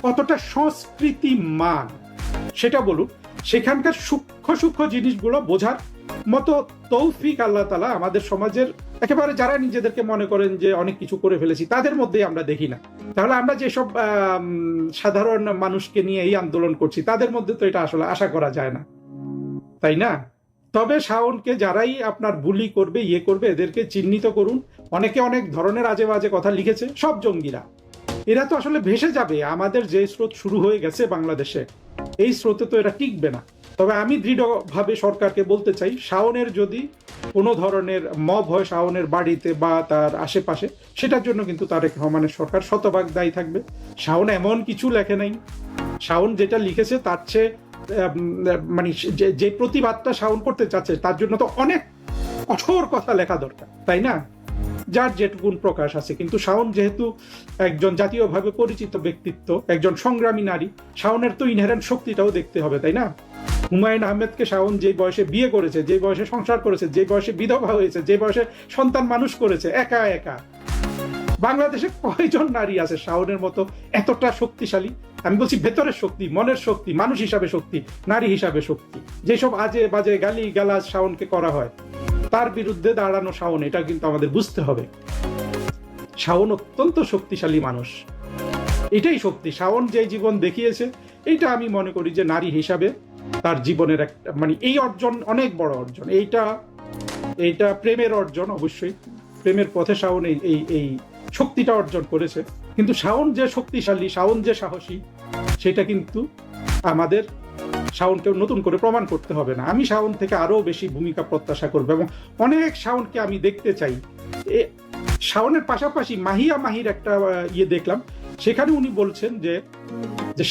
কতটা সংস্কৃতি মান সেটা বলুন, সেখানকার সূক্ষ্ম সূক্ষ্ম জিনিসগুলো বোঝার মতো তৌফিক আল্লাহ তাআলা আমাদের সমাজের একেবারে যারা নিজেদেরকে মনে করেন যে অনেক কিছু করে ফেলেছি তাদের মধ্যেই আমরা দেখি না। তাহলে আমরা যেসব সাধারণ মানুষকে নিয়ে এই আন্দোলন করছি তাদের মধ্যে তো এটা আসলে আশা করা যায় না, তাই না? তবে শাওনকে যারাই আপনার বুলি করবে করবে এদেরকে চিহ্নিত করুন। অনেকে অনেক ধরনের আজে বাজে কথা লিখেছে, সব জঙ্গিরা, এরা তো আসলে ভেসে যাবে। আমাদের যে স্রোত শুরু হয়ে গেছে বাংলাদেশে, এই স্রোতে তো এরা টিকবে না। তবে আমি দৃঢ়ভাবে সরকারকে বলতে চাই, শাওনের যদি কোনো ধরনের মব হয় শাওনের বাড়িতে বা তার আশেপাশে, সেটার জন্য কিন্তু তারেক রহমানের সরকার শতভাগ দায়ী থাকবে। শাওন এমন কিছু লেখে নাই, শাওন যেটা লিখেছে তার চেয়ে মানে যে প্রতিবাদটা শাওন করতে চাচ্ছে তার জন্য তো অনেক কঠোর কথা লেখা দরকার, তাই না? যার যেটুকুন প্রকাশ আছে। কিন্তু শাওন যেহেতু একজন জাতীয়ভাবে পরিচিত ব্যক্তিত্ব, একজন সংগ্রামী নারী, শাওনের তো ইনহেরেন্ট শক্তিটাও দেখতে হবে, তাই না? হুমায়ুন আহমেদকে শাওন যে বয়সে বিয়ে করেছে, যে বয়সে সংসার করেছে, যে বয়সে বিধবা হয়েছে, যে বয়সে সন্তান মানুষ করেছে একা একা, বাংলাদেশে কয়জন নারী আছে শাওনের মতো এতটা শক্তিশালী? আমি বলছি ভেতরের শক্তি, মনের শক্তি, মানুষ হিসাবে শক্তি, নারী হিসাবে শক্তি। যেসব আজে বাজে গালি গালাজ শাওনকে করা হয় তার বিরুদ্ধে দাঁড়ানো শাওন, এটা কিন্তু আমাদের বুঝতে হবে। শাওন অত্যন্ত শক্তিশালী মানুষ, এটাই শক্তি। শাওন যে জীবন দেখিয়েছে, এইটা আমি মনে করি যে নারী হিসাবে তার জীবনের একটা মানে এই অর্জন অনেক বড় অর্জন। এইটা প্রেমের অর্জন, অবশ্যই প্রেমের পথে শাওন এই শক্তিটা অর্জন করেছে। কিন্তু শাওন যে শক্তিশালী, শাওন যে সাহসী, সেটা কিন্তু আমাদের শাওনকেও নতুন করে প্রমাণ করতে হবে না। আমি শাওন থেকে আরো বেশি ভূমিকা প্রত্যাশা করবো এবং অনেক শাওনকে আমি দেখতে চাই। শাওনের পাশাপাশি মাহির একটা দেখলাম, সেখানে উনি বলছেন যে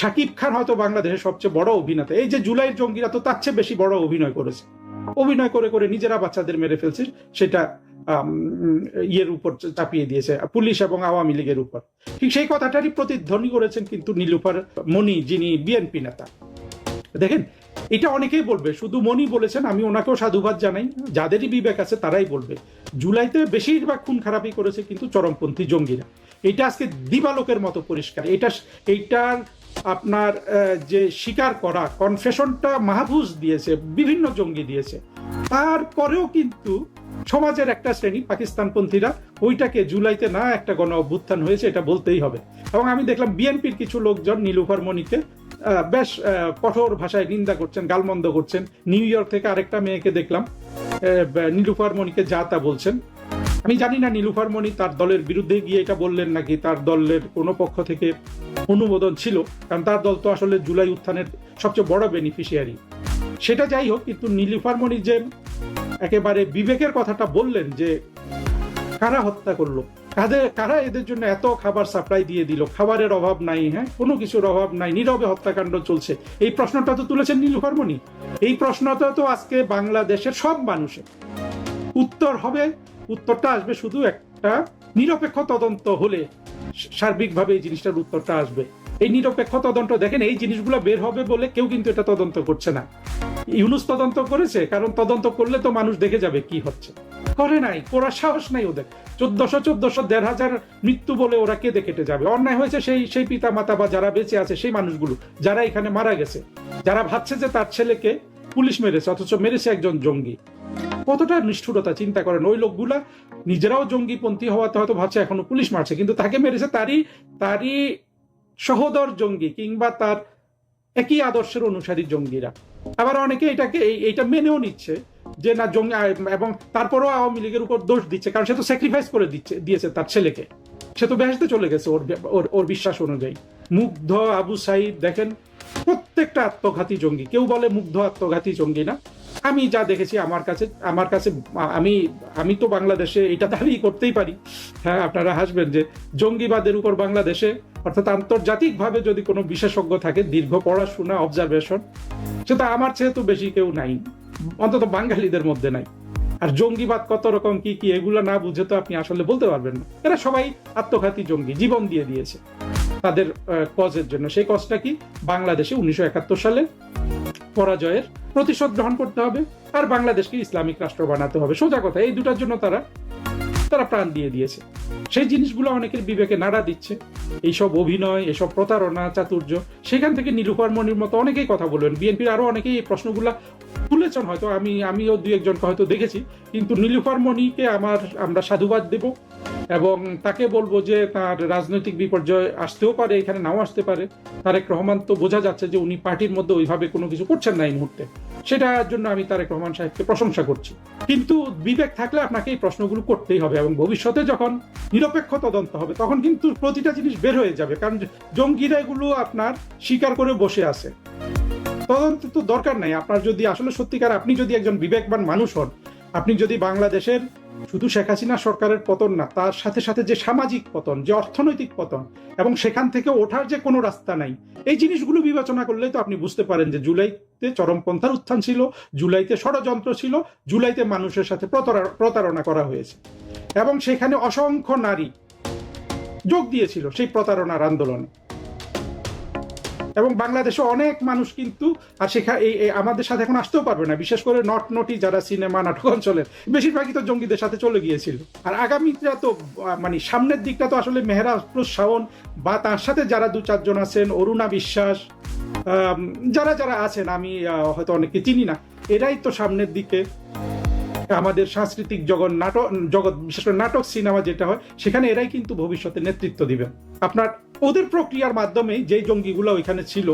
শাকিব খান হয়তো বাংলাদেশের সবচেয়ে বড় অভিনেতা। এই যে জুলাইয়ের জঙ্গিরা তো তার চেয়ে বেশি বড় অভিনয় করেছে, অভিনয় করে করে নিজেরা বাচ্চাদের মেরে ফেলছে, সেটা উপর চাপিয়ে দিয়েছে পুলিশ এবং আওয়ামী লীগের উপর। ঠিক সেই কথাটারই প্রতিধ্বনি করেছেন কিন্তু নীলুফার মনি, যিনি বিএনপি নেতা। দেখেন, এটা অনেকেই বলবে, শুধু মনি বলেছেন, আমি ওনাকেও সাধুবাদ জানাই, যাদেরই বিবেক আছে তারাই বলবে জুলাইতে বেশিরভাগ খুন খারাপি করেছে কিন্তু চরমপন্থী জঙ্গিরা। এটা আজকে দিবালোকের মতো পরিষ্কার। এইটার আপনার যে স্বীকার করা কনফেশনটা মাহফুজ দিয়েছে, বিভিন্ন জঙ্গি দিয়েছে। তারপরেও কিন্তু সমাজের একটা শ্রেণী পাকিস্তানপন্থীরা ওইটাকে জুলাইতে না একটা গণ অভ্যুত্থান হয়েছে এটা বলতেই হবে। এবং আমি দেখলাম বিএনপির কিছু লোকজন নীলুফার মনিকে বেশ কঠোর ভাষায় নিন্দা করছেন, গালমন্দ করছেন। নিউ ইয়র্ক থেকে আরেকটা মেয়েকে দেখলাম নীলুফার মনিকে যা তা বলছেন। আমি জানি না নীলুফার মনি তার দলের বিরুদ্ধে গিয়ে এটা বললেন নাকি তার দলের কোনো পক্ষ থেকে অনুমোদন ছিল, কারণ তার দল তো আসলে জুলাই উত্থানের সবচেয়ে বড় বেনিফিশিয়ারি। সেটা যাই হোক, কিন্তু নীলুফার মনি যে একেবারে বিবেকের কথাটা বললেন যে কারা হত্যা করলো, কারা এদের জন্য এত খাবার সাপ্লাই দিয়ে দিল, খাবারের অভাব নাই, হ্যাঁ কোনো কিছুর অভাব নাই, নীরবে হত্যাকাণ্ড চলছে, এই প্রশ্নটা তো তুলেছেন নীলুফার মনি। এই প্রশ্নটা তো আজকে বাংলাদেশের সব মানুষের উত্তরটা আসবে শুধু একটা নিরপেক্ষ তদন্ত হলে সার্বিকভাবে এই জিনিসটার উত্তরটা আসবে। এই নিরপেক্ষ তদন্ত দেখেন, এই জিনিসগুলো বের হবে বলে কেউ কিন্তু এটা তদন্ত করছে না। ইউনুস তদন্ত করেছে, কারণ তদন্ত করলে তো মানুষ দেখে যাবে কি হচ্ছে। করে নাই, করার সাহস নাই ওদের। 1400 1500 মৃত্যু বলে ওরা কেঁদে কেটে যাবে। অন্যায় হয়েছে সেই পিতা মাতা বা যারা বেঁচে আছে সেই মানুষগুলো, যারা এখানে মারা গেছে, যারা ভাবছে যে তার ছেলেকে পুলিশ মেরেছে অথচ মেরেছে একজন জঙ্গি। কতটা নিষ্ঠুরতা চিন্তা করেন। ওই লোকগুলা নিজেরাও জঙ্গিপন্থী হওয়াতে হয়তো ভাবছে এখনো পুলিশ মারছে, কিন্তু তাকে মেরেছে তারই সহোদর জঙ্গি কিংবা তার একই আদর্শের অনুসারী জঙ্গিরা। আবার অনেকে এইটা মেনেও নিচ্ছে যে না জঙ্গি, এবং তারপরও আওয়ামী লীগের উপর দোষ দিচ্ছে, কারণ সে তো স্যাক্রিফাইস করে দিয়েছে তার ছেলেকে, সে তো বেহেশতে চলে গেছে ওর বিশ্বাস অনুযায়ী। মুগ্ধ, আবু সাইদ, দেখেন প্রত্যেকটা আত্মঘাতী জঙ্গি। কেউ বলে মুগ্ধ আত্মঘাতী জঙ্গি না, আমি যা দেখেছি আমার কাছে আমি তো বাংলাদেশে এটা দাবি করতেই পারি, হ্যাঁ আপনারা হাসবেন, যে জঙ্গিবাদের উপর বাংলাদেশে অর্থাৎ আন্তর্জাতিকভাবে যদি কোনো বিশেষজ্ঞ থাকে, দীর্ঘ পড়াশোনা, অবজারভেশন, সেটা আমার চেয়ে তো বেশি কেউ নাই, অন্তত বাঙালিদের মধ্যে নাই। আর জঙ্গিবাদ কত রকম কি কি এগুলো না বুঝে তো আপনি আসলে বলতে পারবেন না। এরা সবাই আত্মঘাতী জঙ্গি, জীবন দিয়ে দিয়েছে তাদের কজের জন্য। সেই কজটা কি? বাংলাদেশে 1971 সালে পরাজয়ের প্রতিশোধ গ্রহণ করতে হবে আর বাংলাদেশকে ইসলামিক রাষ্ট্র বানাতে হবে। সোজা কথা, এই দুটার জন্য তারা প্রাণ দিয়ে দিয়েছে। সেই জিনিসগুলো অনেকের বিবেকে নাড়া দিচ্ছে, এইসব অভিনয়, এসব প্রতারণা, চাতুর্য। সেখান থেকে নীলুফার মনির মতো অনেকেই কথা বলবেন, বিএনপির আরো অনেকেই এই প্রশ্নগুলো তুলেছেন, হয়তো আমিও দুই একজনকে হয়তো দেখেছি। কিন্তু নীলুফার মনিকে আমরা সাধুবাদ দেব এবং তাকে বলবো যে তার রাজনৈতিক বিপর্যয় আসতেও পারে, এখানে নাও আসতে পারে। তারেক রহমান তো বোঝা যাচ্ছে যে উনি পার্টির মধ্যে ওইভাবে কোনো কিছু করছেন না এই মুহূর্তে, সেটার জন্য আমি তারেক রহমান সাহেবকে প্রশংসা করছি। কিন্তু বিবেক থাকলে আপনাকে এই প্রশ্নগুলো করতেই হবে এবং ভবিষ্যতে যখন নিরপেক্ষ তদন্ত হবে তখন কিন্তু প্রতিটা জিনিস বের হয়ে যাবে। কারণ জঙ্গিরা এগুলো আপনার স্বীকার করে বসে আছে, তদন্ত তো দরকার নাই। আপনার যদি আসলে সত্যিকার আপনি যদি একজন বিবেকবান মানুষ হন, আপনি যদি বাংলাদেশের শুধু শেখ হাসিনা সরকারের পতন না, তার সাথে সাথে যে সামাজিক পতন, যে অর্থনৈতিক পতন এবং সেখান থেকে ওঠার যে কোনো রাস্তা নাই, এই জিনিসগুলো বিবেচনা করলে তো আপনি বুঝতে পারেন যে জুলাইতে চরমপন্থার উত্থান ছিল, জুলাইতে ষড়যন্ত্র ছিল, জুলাইতে মানুষের সাথে প্রতারণা করা হয়েছে এবং সেখানে অসংখ্য নারী যোগ দিয়েছিল সেই প্রতারণার আন্দোলনে। এবং বাংলাদেশে অনেক মানুষ কিন্তু আর সেখানে আমাদের সাথে এখন আসতেও পারবে না, বিশেষ করে নটি যারা সিনেমা নাটক অঞ্চলের বেশিরভাগই তো জঙ্গিদের সাথে চলে গিয়েছিল। আর আগামীটা তো মানে সামনের দিকটা তো আসলে মেহরা আফরোজ শাওন বা তার সাথে যারা 2-4 জন আছেন, অরুণা বিশ্বাস, যারা আছেন, আমি হয়তো অনেককে চিনি না, এরাই তো সামনের দিকে আমাদের সাংস্কৃতিক জগৎ বিশেষ করে নাটক সিনেমা যেটা হয় সেখানে এরাই কিন্তু ভবিষ্যতে নেতৃত্ব দিবেন। আপনার ওদের প্রক্রিয়ার মাধ্যমে যে জঙ্গিগুলো ওইখানে ছিল,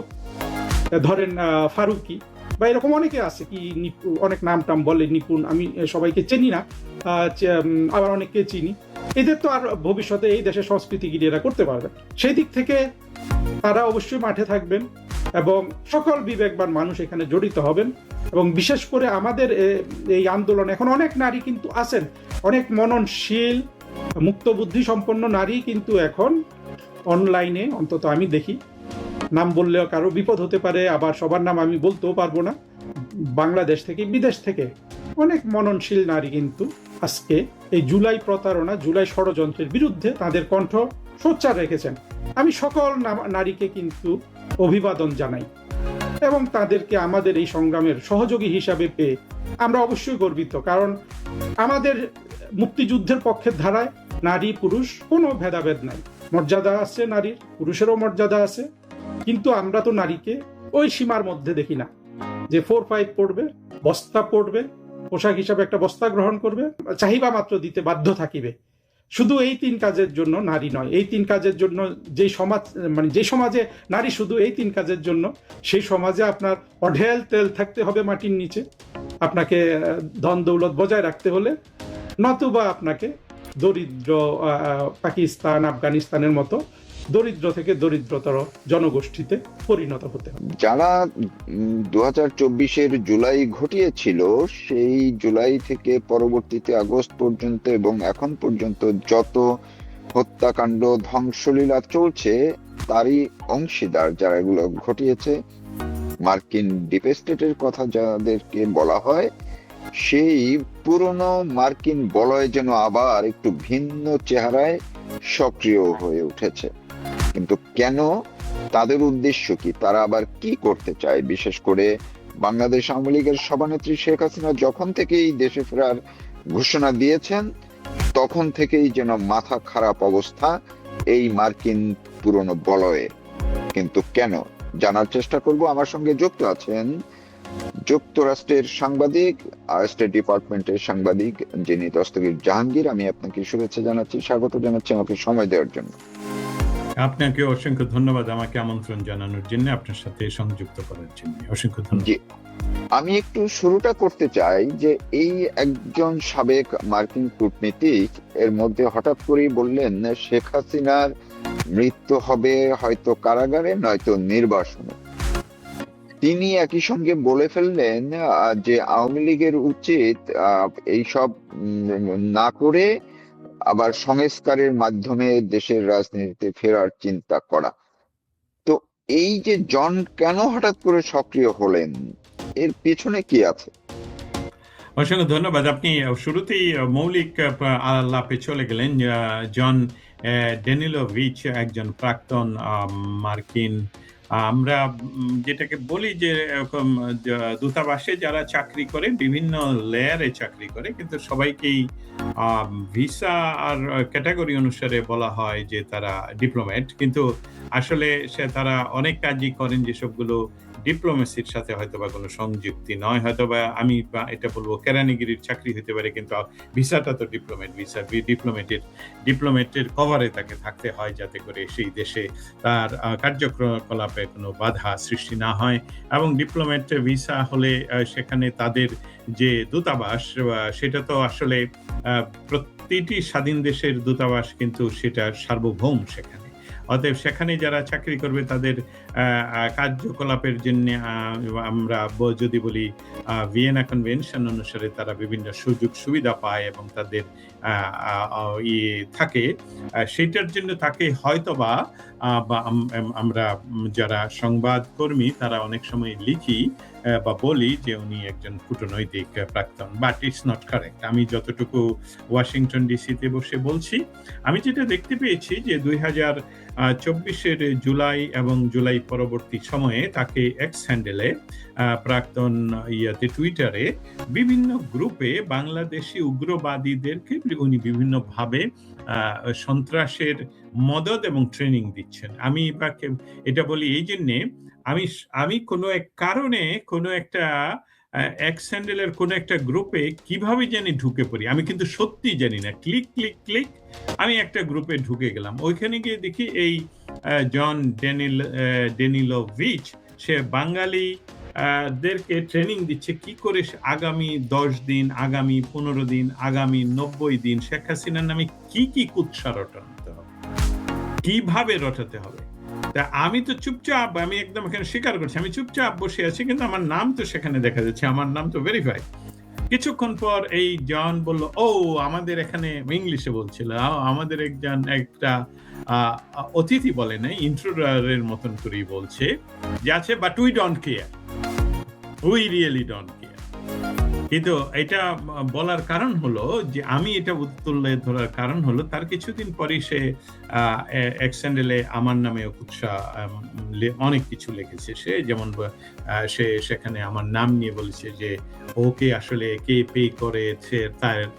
ধরেন ফারুকি বা এরকম অনেকে আছে, কি অনেক নাম টাম বলে, নিপুণ, আমি সবাইকে চিনি না, আবার অনেককে চিনি, এদের তো আর ভবিষ্যতে এই দেশের সংস্কৃতিগিরি এরা করতে পারবে। সেই দিক থেকে তারা অবশ্যই মাঠে থাকবেন এবং সকল বিবেকবান মানুষ এখানে জড়িত হবেন। এবং বিশেষ করে আমাদের এই আন্দোলন এখন অনেক নারী কিন্তু আছেন, অনেক মননশীল মুক্তবুদ্ধি সম্পন্ন নারী কিন্তু এখন অনলাইনে, অন্তত আমি দেখি, নাম বললেও কারো বিপদ হতে পারে, আবার সবার নাম আমি বলতেও পারবো না, বাংলাদেশ থেকে বিদেশ থেকে অনেক মননশীল নারী কিন্তু আজকে এই জুলাই প্রতারণা, জুলাই ষড়যন্ত্রের বিরুদ্ধে তাদের কণ্ঠ সোচ্চার রেখেছেন। আমি সকল নারীকে কিন্তু অভিবাদন জানাই এবং তাদেরকে আমাদের এই সংগ্রামের সহযোগী হিসাবে পেয়ে আমরা অবশ্যই গর্বিত। কারণ আমাদের মুক্তিযুদ্ধের পক্ষের ধারায় নারী পুরুষ কোনো ভেদাভেদ নাই, মর্যাদা আছে নারীর, পুরুষেরও মর্যাদা আছে, কিন্তু আমরা তো নারীকে ওই সীমার মধ্যে দেখি না যে 4-5 পড়বে, বস্তা পড়বে, পোশাক হিসাবে একটা বস্তা গ্রহণ করবে, চাহিদা মাত্র দিতে বাধ্য থাকিবে। শুধু এই 3 কাজের জন্য নারী নয়, এই 3 কাজের জন্য যে সমাজে নারী শুধু এই 3 কাজের জন্য, সেই সমাজে আপনার অঢেল তেল থাকতে হবে মাটির নিচে, আপনাকে ধন দৌলত বজায় রাখতে হলে, নতুবা আপনাকে দরিদ্র পাকিস্তান, আফগানিস্তানের মতো দরিদ্র থেকে দরিদ্রতর জনগোষ্ঠীতে পরিণত হতে হবে। যারা 2024-এর জুলাই ঘটিয়েছিল, সেই জুলাই থেকে পরবর্তীতে আগস্ট পর্যন্ত এবং এখন পর্যন্ত যত হত্যাকাণ্ড, ধ্বংসলীলা চলছে, তারই অংশীদার যারা এগুলো ঘটিয়েছে। মার্কিন ডিপ স্টেটের কথা যাদেরকে বলা হয়, সেই পুরনো মার্কিন বলয় যেন আবার একটু ভিন্ন চেহারায় সক্রিয় হয়ে উঠেছে। কিন্তু কেন, তাদের উদ্দেশ্য কি, তারা আবার কি করতে চায়? বিশেষ করে বাংলাদেশ আওয়ামী লীগের সভানেত্রী শেখ হাসিনা যখন থেকেই দেশে ফেরার ঘোষণা দিয়েছেন, তখন থেকেই যেন মাথা খারাপ অবস্থা এই মার্কিন পুরনো বলয়ে। কিন্তু কেন, জানার চেষ্টা করব। আমার সঙ্গে যুক্ত আছেন যুক্তরাষ্ট্রের সাংবাদিক, স্টেট ডিপার্টমেন্টের সাংবাদিক, যিনি দস্তগীর জাহাঙ্গীর। আমি আপনাকে শুভেচ্ছা জানাচ্ছি, স্বাগত জানাচ্ছি আমাকে সময় দেওয়ার জন্য। আপনাকে অসংখ্য ধন্যবাদ আমাকে আমন্ত্রণ জানানোর জন্য, আপনার সাথে সংযুক্ত করার জন্য অসংখ্য ধন্যবাদ। আমি একটু শুরুটা করতে চাই যে এই একজন সাবেক মার্কিন কূটনীতিক এর মধ্যে হঠাৎ করেই বললেন শেখ হাসিনার মৃত্যু হবে হয়তো কারাগারে, নয়তো নির্বাসনে। তিনি একই সঙ্গে বলে ফেললেন যে আওয়ামী লীগের উচিত এইসব না করে আবার সংস্কারের মাধ্যমে দেশের রাজনীতিতে ফেরার চিন্তা করা। তো এই যে জন কেন হঠাৎ করে সক্রিয় হলেন, এর পেছনে কি আছে? অসংখ্য ধন্যবাদ। আপনি শুরুতেই মৌলিক আলাপে চলে গেলেন। জন ড্যানিলোভিচ একজন প্রাক্তন মার্কিন, আমরা যেটাকে বলি যে এরকম দূতাবাসে যারা চাকরি করে, বিভিন্ন লেয়ারে চাকরি করে, কিন্তু সবাইকেই ভিসা আর ক্যাটাগরি অনুসারে বলা হয় যে তারা ডিপ্লোম্যাট, কিন্তু আসলে তারা অনেক কাজই করেন যেসবগুলো ডিপ্লোমেসির সাথে হয়তোবা কোনো সংযুক্তি নয়। হয়তোবা আমি এটা বলবো কেরানিগিরির চাকরি হতে পারে, কিন্তু ভিসাটা তো ডিপ্লোম্যাট ভিসা। ডিপ্লোম্যাটের কভারে তাকে থাকতে হয় যাতে করে সেই দেশে তার কার্যকলাপে কোনো বাধা সৃষ্টি না হয়। এবং ডিপ্লোম্যাট ভিসা হলে সেখানে তাদের যে দূতাবাস, সেটা তো আসলে প্রতিটি স্বাধীন দেশের দূতাবাস কিন্তু সেটা সার্বভৌম সেখানে। অতএব সেখানে যারা চাকরি করবে তাদের কার্যকলাপের জন্য আমরা যদি বলি ভিয়েনা কনভেনশন অনুসারে তারা বিভিন্ন সুযোগ সুবিধা পায় এবং তাদের থাকে, সেটার জন্য তাকে হয়তোবা আমরা যারা সংবাদকর্মী তারা অনেক সময় লিখি বা বলি যে উনি একজন কূটনৈতিক প্রাক্তন, বাট ইটস নট কারেক্ট। আমি যতটুকু ওয়াশিংটন ডিসিতে বসে বলছি, আমি যেটা দেখতে পেয়েছি যে 2024 জুলাই এবং জুলাই পরবর্তী সময়ে তাকে এক্স হ্যান্ডেলে প্রাক্তন টুইটারে বিভিন্ন গ্রুপে বাংলাদেশি উগ্রবাদীদেরকে উনি বিভিন্নভাবে সন্ত্রাসের মদদ এবং ট্রেনিং দিচ্ছেন। আমি এটা বলি এই জন্যে, আমি কোনো এক কারণে কোনো একটা এক্স হ্যান্ডেলের কোনো একটা গ্রুপে কিভাবে জানি ঢুকে পড়ি, আমি কিন্তু সত্যি জানি না, ক্লিক ক্লিক ক্লিক আমি একটা গ্রুপে ঢুকে গেলাম। ওইখানে গিয়ে দেখি এই জন ড্যানিলোভিচ সে বাঙালি দেরকে ট্রেনিং দিচ্ছে কি করে আগামী 10 দিন, আগামী 15 দিন, আগামী 90 দিন শেখ হাসিনার নামে কি কি কুৎসা রটাতে হবে, কিভাবে রটাতে হবে। তা আমি তো চুপচাপ, আমি একদম এখানে স্বীকার করছি, আমি চুপচাপ বসে আছি, কিন্তু আমার নাম তো সেখানে দেখা যাচ্ছে, আমার নাম তো ভেরিফাই। কিছুক্ষণ পর এই জন বলল, ও আমাদের এখানে, ইংলিশে বলছিল, আমাদের একটা অতিথি বলে নাই, ইন্ট্রোডারের মতন করেই বলছে যে আছে, but we don't care, we really don't care. কিন্তু এটা বলার কারণ হলো যে আমি এটা তুলে ধরার কারণ হলো তার কিছুদিন পরেই সে এক্স হ্যান্ডেলে আমার নামে কুৎসা অনেক কিছু লিখেছে। সে যেমন সে সেখানে আমার নাম নিয়ে বলেছে যে ওকে আসলে কে পে করেছে,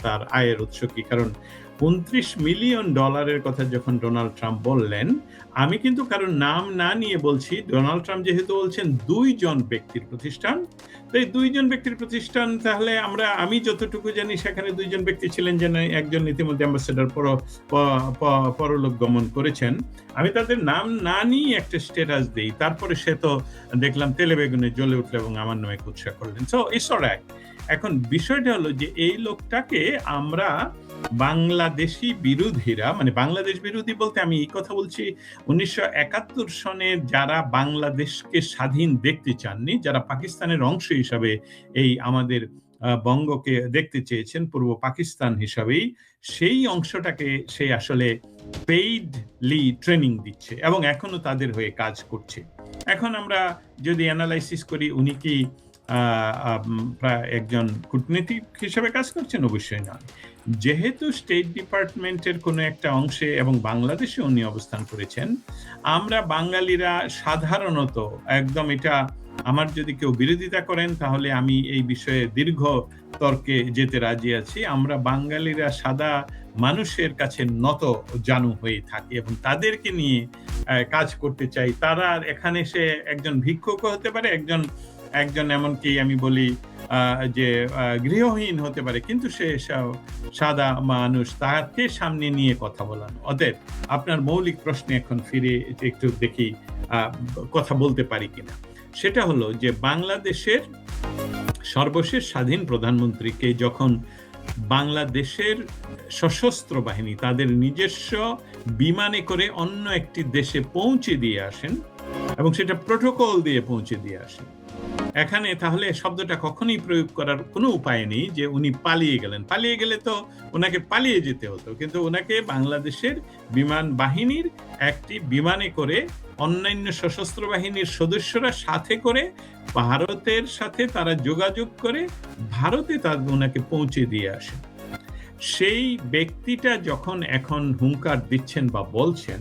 তার আয়ের উৎস কি। কারণ $29 মিলিয়ন কথা যখন ডোনাল্ড ট্রাম্প বললেন, আমি কিন্তু কারোর নাম না নিয়ে বলছি, ডোনাল্ড ট্রাম্প যেহেতু বলছেন 2 জন ব্যক্তির প্রতিষ্ঠান, তো এই 2 জন ব্যক্তির প্রতিষ্ঠান, তাহলে আমি যতটুকু জানি সেখানে 2 জন ব্যক্তি ছিলেন, যেন একজন ইতিমধ্যে অ্যাম্বাসেডর পরলোক গমন করেছেন। আমি তাদের নাম না নিয়ে একটা স্ট্যাটাস দিই, তারপরে সে তো দেখলাম তেলে বেগুনে জ্বলে উঠলো এবং আমার নামে কুৎসা করলেন। So it's alright. এখন বিষয়টা হলো যে এই লোকটাকে আমরা বাংলাদেশি বিরোধীরা, মানে বাংলাদেশ বিরোধী বলতে আমি এই কথা বলছি 1971 সনে যারা বাংলাদেশকে স্বাধীন দেখতে চাননি, যারা পাকিস্তানের অংশ হিসাবে এই আমাদের বঙ্গকে দেখতে চেয়েছেন পূর্ব পাকিস্তান হিসাবেই, সেই অংশটাকে সে আসলে পেইডলি ট্রেনিং দিচ্ছে এবং এখনো তাদের হয়ে কাজ করছে। এখন আমরা যদি অ্যানালাইসিস করি, উনি কি একজন কূটনীতিক হিসেবে কাজ করছেন? অবশ্যই নয়। যেহেতু স্টেট ডিপার্টমেন্টের কোনো একটা অংশে এবং বাংলাদেশে উনি অবস্থান করেছেন, আমরা বাঙালিরা সাধারণত একদম, এটা আমার যদি কেউ বিরোধিতা করেন তাহলে আমি এই বিষয়ে দীর্ঘ তর্কে যেতে রাজি আছি, আমরা বাঙালিরা সাদা মানুষের কাছে নত জানু হয়ে থাকি এবং তাদেরকে নিয়ে কাজ করতে চাই। তারা এখানে সে একজন ভিক্ষুক হতে পারে, একজন এমনকি আমি বলি যে গৃহহীন হতে পারে, কিন্তু সে সাদা মানুষ, তাকে সামনে নিয়ে কথা বলানো। অতএব আপনার মৌলিক প্রশ্নে এখন ফিরে একটু দেখি কথা বলতে পারি কিনা। সেটা হলো যে বাংলাদেশের সর্বশেষ স্বাধীন প্রধানমন্ত্রীকে যখন বাংলাদেশের সশস্ত্র বাহিনী তাদের নিজস্ব বিমানে করে অন্য একটি দেশে পৌঁছে দিয়ে আসেন এবং সেটা প্রোটোকল দিয়ে পৌঁছে দিয়ে আসেন, এখানে তাহলে শব্দটা কখনোই প্রয়োগ করার কোনো উপায় নেই যে উনি পালিয়ে গেলেন। পালিয়ে গেলে তো ওনাকে পালিয়ে যেতে হতো, কিন্তু ওনাকে বাংলাদেশের বিমান বাহিনীর একটি বিমানে করে অন্যান্য সশস্ত্র বাহিনীর সদস্যরা সাথে করে ভারতের সাথে তারা যোগাযোগ করে ভারতে ওনাকে পৌঁছে দিয়ে আসে। সেই ব্যক্তিটা যখন এখন হুঙ্কার দিচ্ছেন বা বলছেন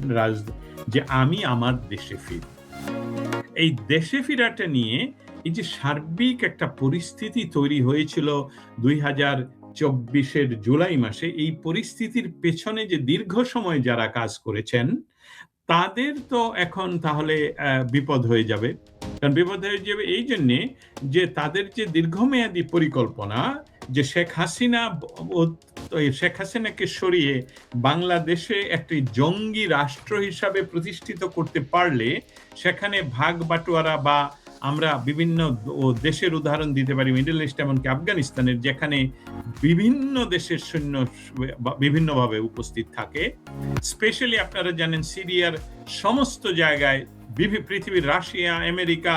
যে আমি আমার দেশে ফিরি, এই দেশে ফিরাটা নিয়ে এই যে সার্বিক একটা পরিস্থিতি তৈরি হয়েছিল 2024-এর জুলাই মাসে, এই পরিস্থিতির পেছনে যে দীর্ঘ সময় যারা কাজ করেছেন তাদের তো এখন তাহলে বিপদ হয়ে যাবে। কারণ বিপদ হয়ে যাবে এই জন্যে যে তাদের যে দীর্ঘমেয়াদী পরিকল্পনা যে শেখ হাসিনাকে সরিয়ে বাংলাদেশে একটি জঙ্গি রাষ্ট্র হিসাবে প্রতিষ্ঠিত করতে পারলে সেখানে ভাগ বাটোয়ারা বা আমরা বিভিন্ন দেশের উদাহরণ দিতে পারি, মিডল ইস্ট এমনকি আফগানিস্তানের, যেখানে বিভিন্ন দেশের সৈন্য বিভিন্নভাবে উপস্থিত থাকে। স্পেশালি আপনারা জানেন সিরিয়ার সমস্ত জায়গায় পৃথিবীর Russia, America,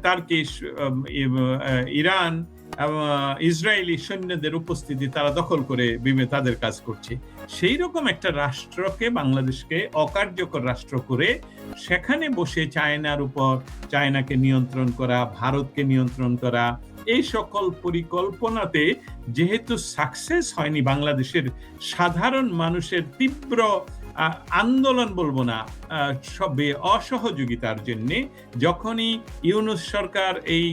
Turkish, Iran, Israeli সৈন্যদের উপস্থিতি তারা দখল করে তাদের কাজ করছে। সেই রকম একটা রাষ্ট্রকে, বাংলাদেশকে অকার্যকর রাষ্ট্র করে সেখানে বসে চায়নাকে নিয়ন্ত্রণ করা, ভারতকে নিয়ন্ত্রণ করা, এই সকল পরিকল্পনাতে যেহেতু সাকসেস হয়নি, বাংলাদেশের সাধারণ মানুষের তীব্র আন্দোলন বলবো না, সবে অসহযোগিতার জন্য যখনই ইউনূস সরকার এই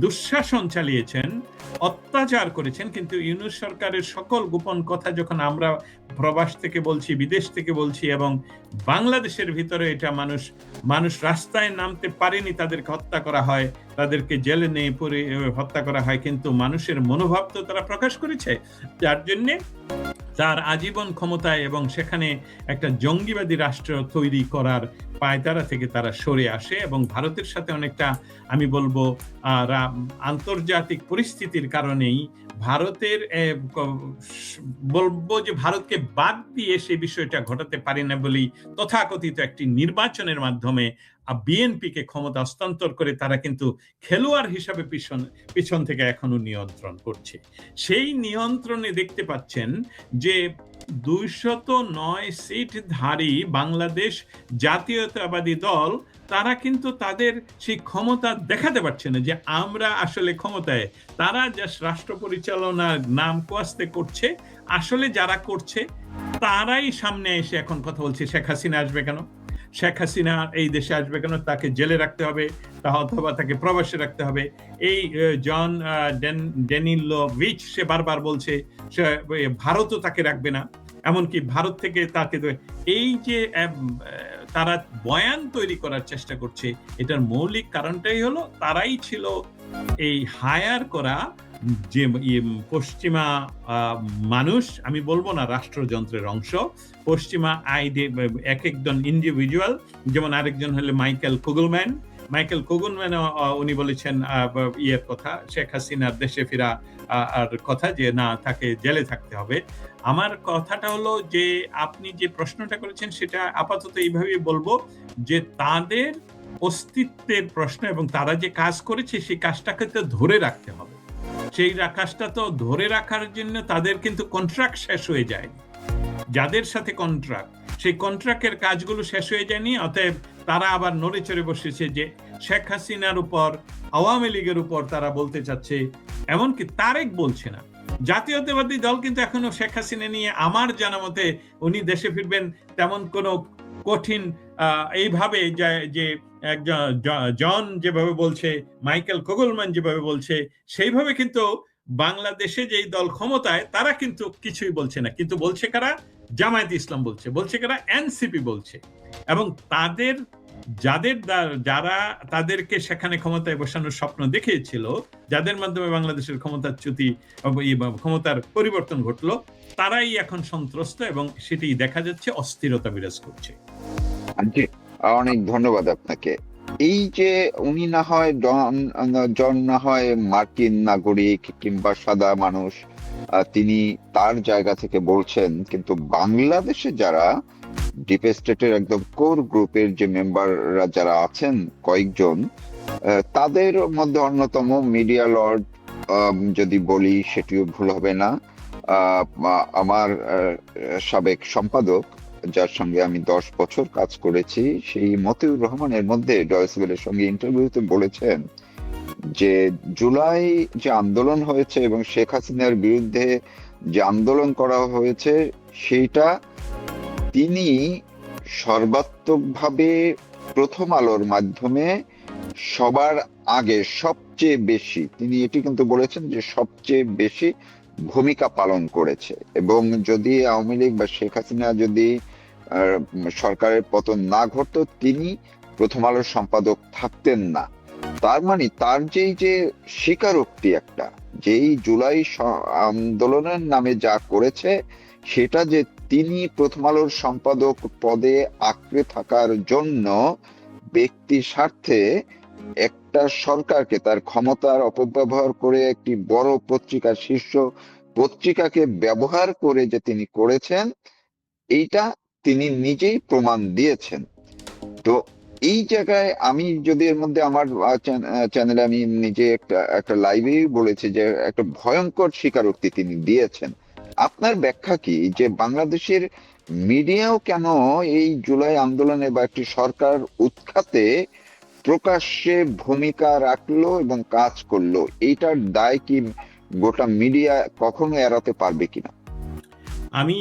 দুঃশাসন চালিয়েছেন, অত্যাচার করেছেন, কিন্তু ইউনূস সরকারের সকল গোপন কথা যখন আমরা প্রবাস থেকে বলছি, বিদেশ থেকে বলছি, এবং বাংলাদেশের ভিতরে এটা মানুষ রাস্তায় নামতে পারেনি, তাদেরকে হত্যা করা হয়, তাদেরকে জেলে নিয়ে পরে হত্যা করা হয়, কিন্তু মানুষের মনোভাব তো তারা প্রকাশ করেছে, যার জন্যে তার আজীবন ক্ষমতায় এবং সেখানে একটা জঙ্গিবাদী রাষ্ট্র তৈরি করার পায়তারা থেকে তারা সরে আসে এবং ভারতের সাথে অনেকটা আমি বলবো আন্তর্জাতিক পরিস্থিতির কারণেই ভারতকে বাদ দিয়ে সেই বিষয়টা ঘটাতে পারে না বলেই তথাকথিত একটি নির্বাচনের মাধ্যমে বিএনপিকে ক্ষমতা হস্তান্তর করে তারা কিন্তু খেলোয়াড় হিসাবে পিছন থেকে এখনো নিয়ন্ত্রণ করছে। সেই নিয়ন্ত্রণে দেখতে পাচ্ছেন যে 209 সিটধারী বাংলাদেশ জাতীয়তাবাদী দল তারা কিন্তু তাদের সেই ক্ষমতা দেখাতে পারছে না যে আমরা আসলে ক্ষমতায়। তারা জাস্ট রাষ্ট্র পরিচালনার নাম কোয়াস্তে করছে, আসলে যারা করছে তারাই সামনে এসে এখন কথা বলছে শেখ হাসিনা আসবে কেন, শেখ হাসিনা এই দেশে আসবে কেন, তাকে জেলে রাখতে হবে অথবা তাকে প্রবাসে রাখতে হবে। এই জন ডেনিলোভিচ সে বারবার বলছে ভারতও তাকে রাখবে না, এমনকি ভারত থেকে তাকে, এই যে তারা বয়ান তৈরি করার চেষ্টা করছে, এটার মৌলিক কারণটাই হলো তারাই ছিল এই হায়ার করা যে পশ্চিমা মানুষ, আমি বলবো না রাষ্ট্রযন্ত্রের অংশ, পশ্চিমা আইডি এক একজন ইন্ডিভিজুয়াল, যেমন আরেকজন হলে মাইকেল কুগলম্যান উনি বলেছেন ইয়ের কথা, শেখ হাসিনার দেশে ফেরা আর কথা, যে না তাকে জেলে থাকতে হবে। আমার কথাটা হলো যে আপনি যে প্রশ্নটা করেছেন সেটা আপাতত এইভাবেই বলবো যে তাদের অস্তিত্বের প্রশ্ন এবং তারা যে কাজ করেছে সেই কাজটাকে তো ধরে রাখতে হবে। সেই কাজটা তো ধরে রাখার জন্য তাদের কিন্তু কন্ট্রাক্ট শেষ হয়ে যায়, যাদের সাথে কন্ট্রাক্ট সেই কন্ট্রাক্টের কাজগুলো শেষ হয়ে যায়নি, অতএব তারা আবার নড়ে চড়ে বসেছে যে শেখ হাসিনার উপর, আওয়ামী লীগের উপর তারা বলতে চাচ্ছে, এমনকি তারেক বলছে না। জাতীয়তাবাদী দল কিন্তু এখনো শেখ হাসিনা নিয়ে আমার জানা মতে উনি দেশে ফিরবেন তেমন কোনো কঠিন এইভাবে যে জন যেভাবে বলছে, মাইকেল কুগলম্যান যেভাবে বলছে, সেইভাবে কিন্তু বাংলাদেশে যেই দল ক্ষমতায় তারা কিন্তু কিছুই বলছে না। কিন্তু বলছে কারা? জামায়াতে ইসলাম বলছে কারা? এনসিপি বলছে। এবং যারা তাদেরকে সেখানে ক্ষমতায় বসানোর স্বপ্ন দেখিয়েছিল, যাদের মাধ্যমে বাংলাদেশের ক্ষমতার পরিবর্তন ঘটলো, তারাই এখন সন্ত্রস্ত এবং সেটি দেখা যাচ্ছে অস্থিরতা বিরাজ করছে। অনেক ধন্যবাদ আপনাকে। এই যে উনি না হয় জন না হয় মার্কিন নাগরিক কিংবা সাদা মানুষ, তিনি তার জায়গা থেকে বলছেন, কিন্তু বাংলাদেশে যারা ডিপ স্টেটের একদম কোর গ্রুপের যে মেম্বাররা যারা আছেন কয়েকজন, তাদের মধ্যে অন্যতম মিডিয়া লর্ড, যদি বলি সেটিও ভুল হবে না। আমার সাবেক সম্পাদক, যার সঙ্গে আমি 10 বছর কাজ করেছি, সেই মতিউর রহমানের মধ্যে ডয়েচ ওয়েলের সঙ্গে ইন্টারভিউতে বলেছেন যে জুলাই যে আন্দোলন হয়েছে এবং শেখ হাসিনার বিরুদ্ধে যে আন্দোলন করা হয়েছে, সেইটা তিনি সর্বাত্মকভাবে প্রথম আলোর মাধ্যমে সবার আগে সবচেয়ে বেশি, তিনি এটি কিন্তু বলেছেন যে সবচেয়ে বেশি ভূমিকা পালন করেছে, এবং যদি আওয়ামী লীগ বা শেখ হাসিনা যদি সরকারের পতন না ঘটতো, তিনি প্রথম আলোর সম্পাদক থাকতেন না। তার মানে তার যেই যে স্বীকারোক্তি, একটা যেই জুলাই আন্দোলনের নামে যা করেছে, সেটা যে তিনি প্রথম আলোর সম্পাদক পদে আঁকড়ে থাকার জন্য ব্যক্তি স্বার্থে একটা সরকারকে তার ক্ষমতার অপব্যবহার করে একটি বড় পত্রিকার শীর্ষ পত্রিকাকে ব্যবহার করে যে তিনি করেছেন, এইটা তিনি নিজেই প্রমাণ দিয়েছেন। তো এই জায়গায় আমি যদি এর মধ্যে আমার চ্যানেলে আমি নিজে একটা লাইভেই বলেছি যে একটা ভয়ঙ্কর স্বীকারোক্তি তিনি দিয়েছেন। আপনার ব্যাখ্যা কি যে বাংলাদেশের মিডিয়াও কেন এই জুলাই আন্দোলনে বা একটি সরকার উৎখাতে প্রকাশ্যে ভূমিকা রাখলো এবং কাজ করলো, এইটার দায় কি গোটা মিডিয়া কখনো এড়াতে পারবে কিনা? আমি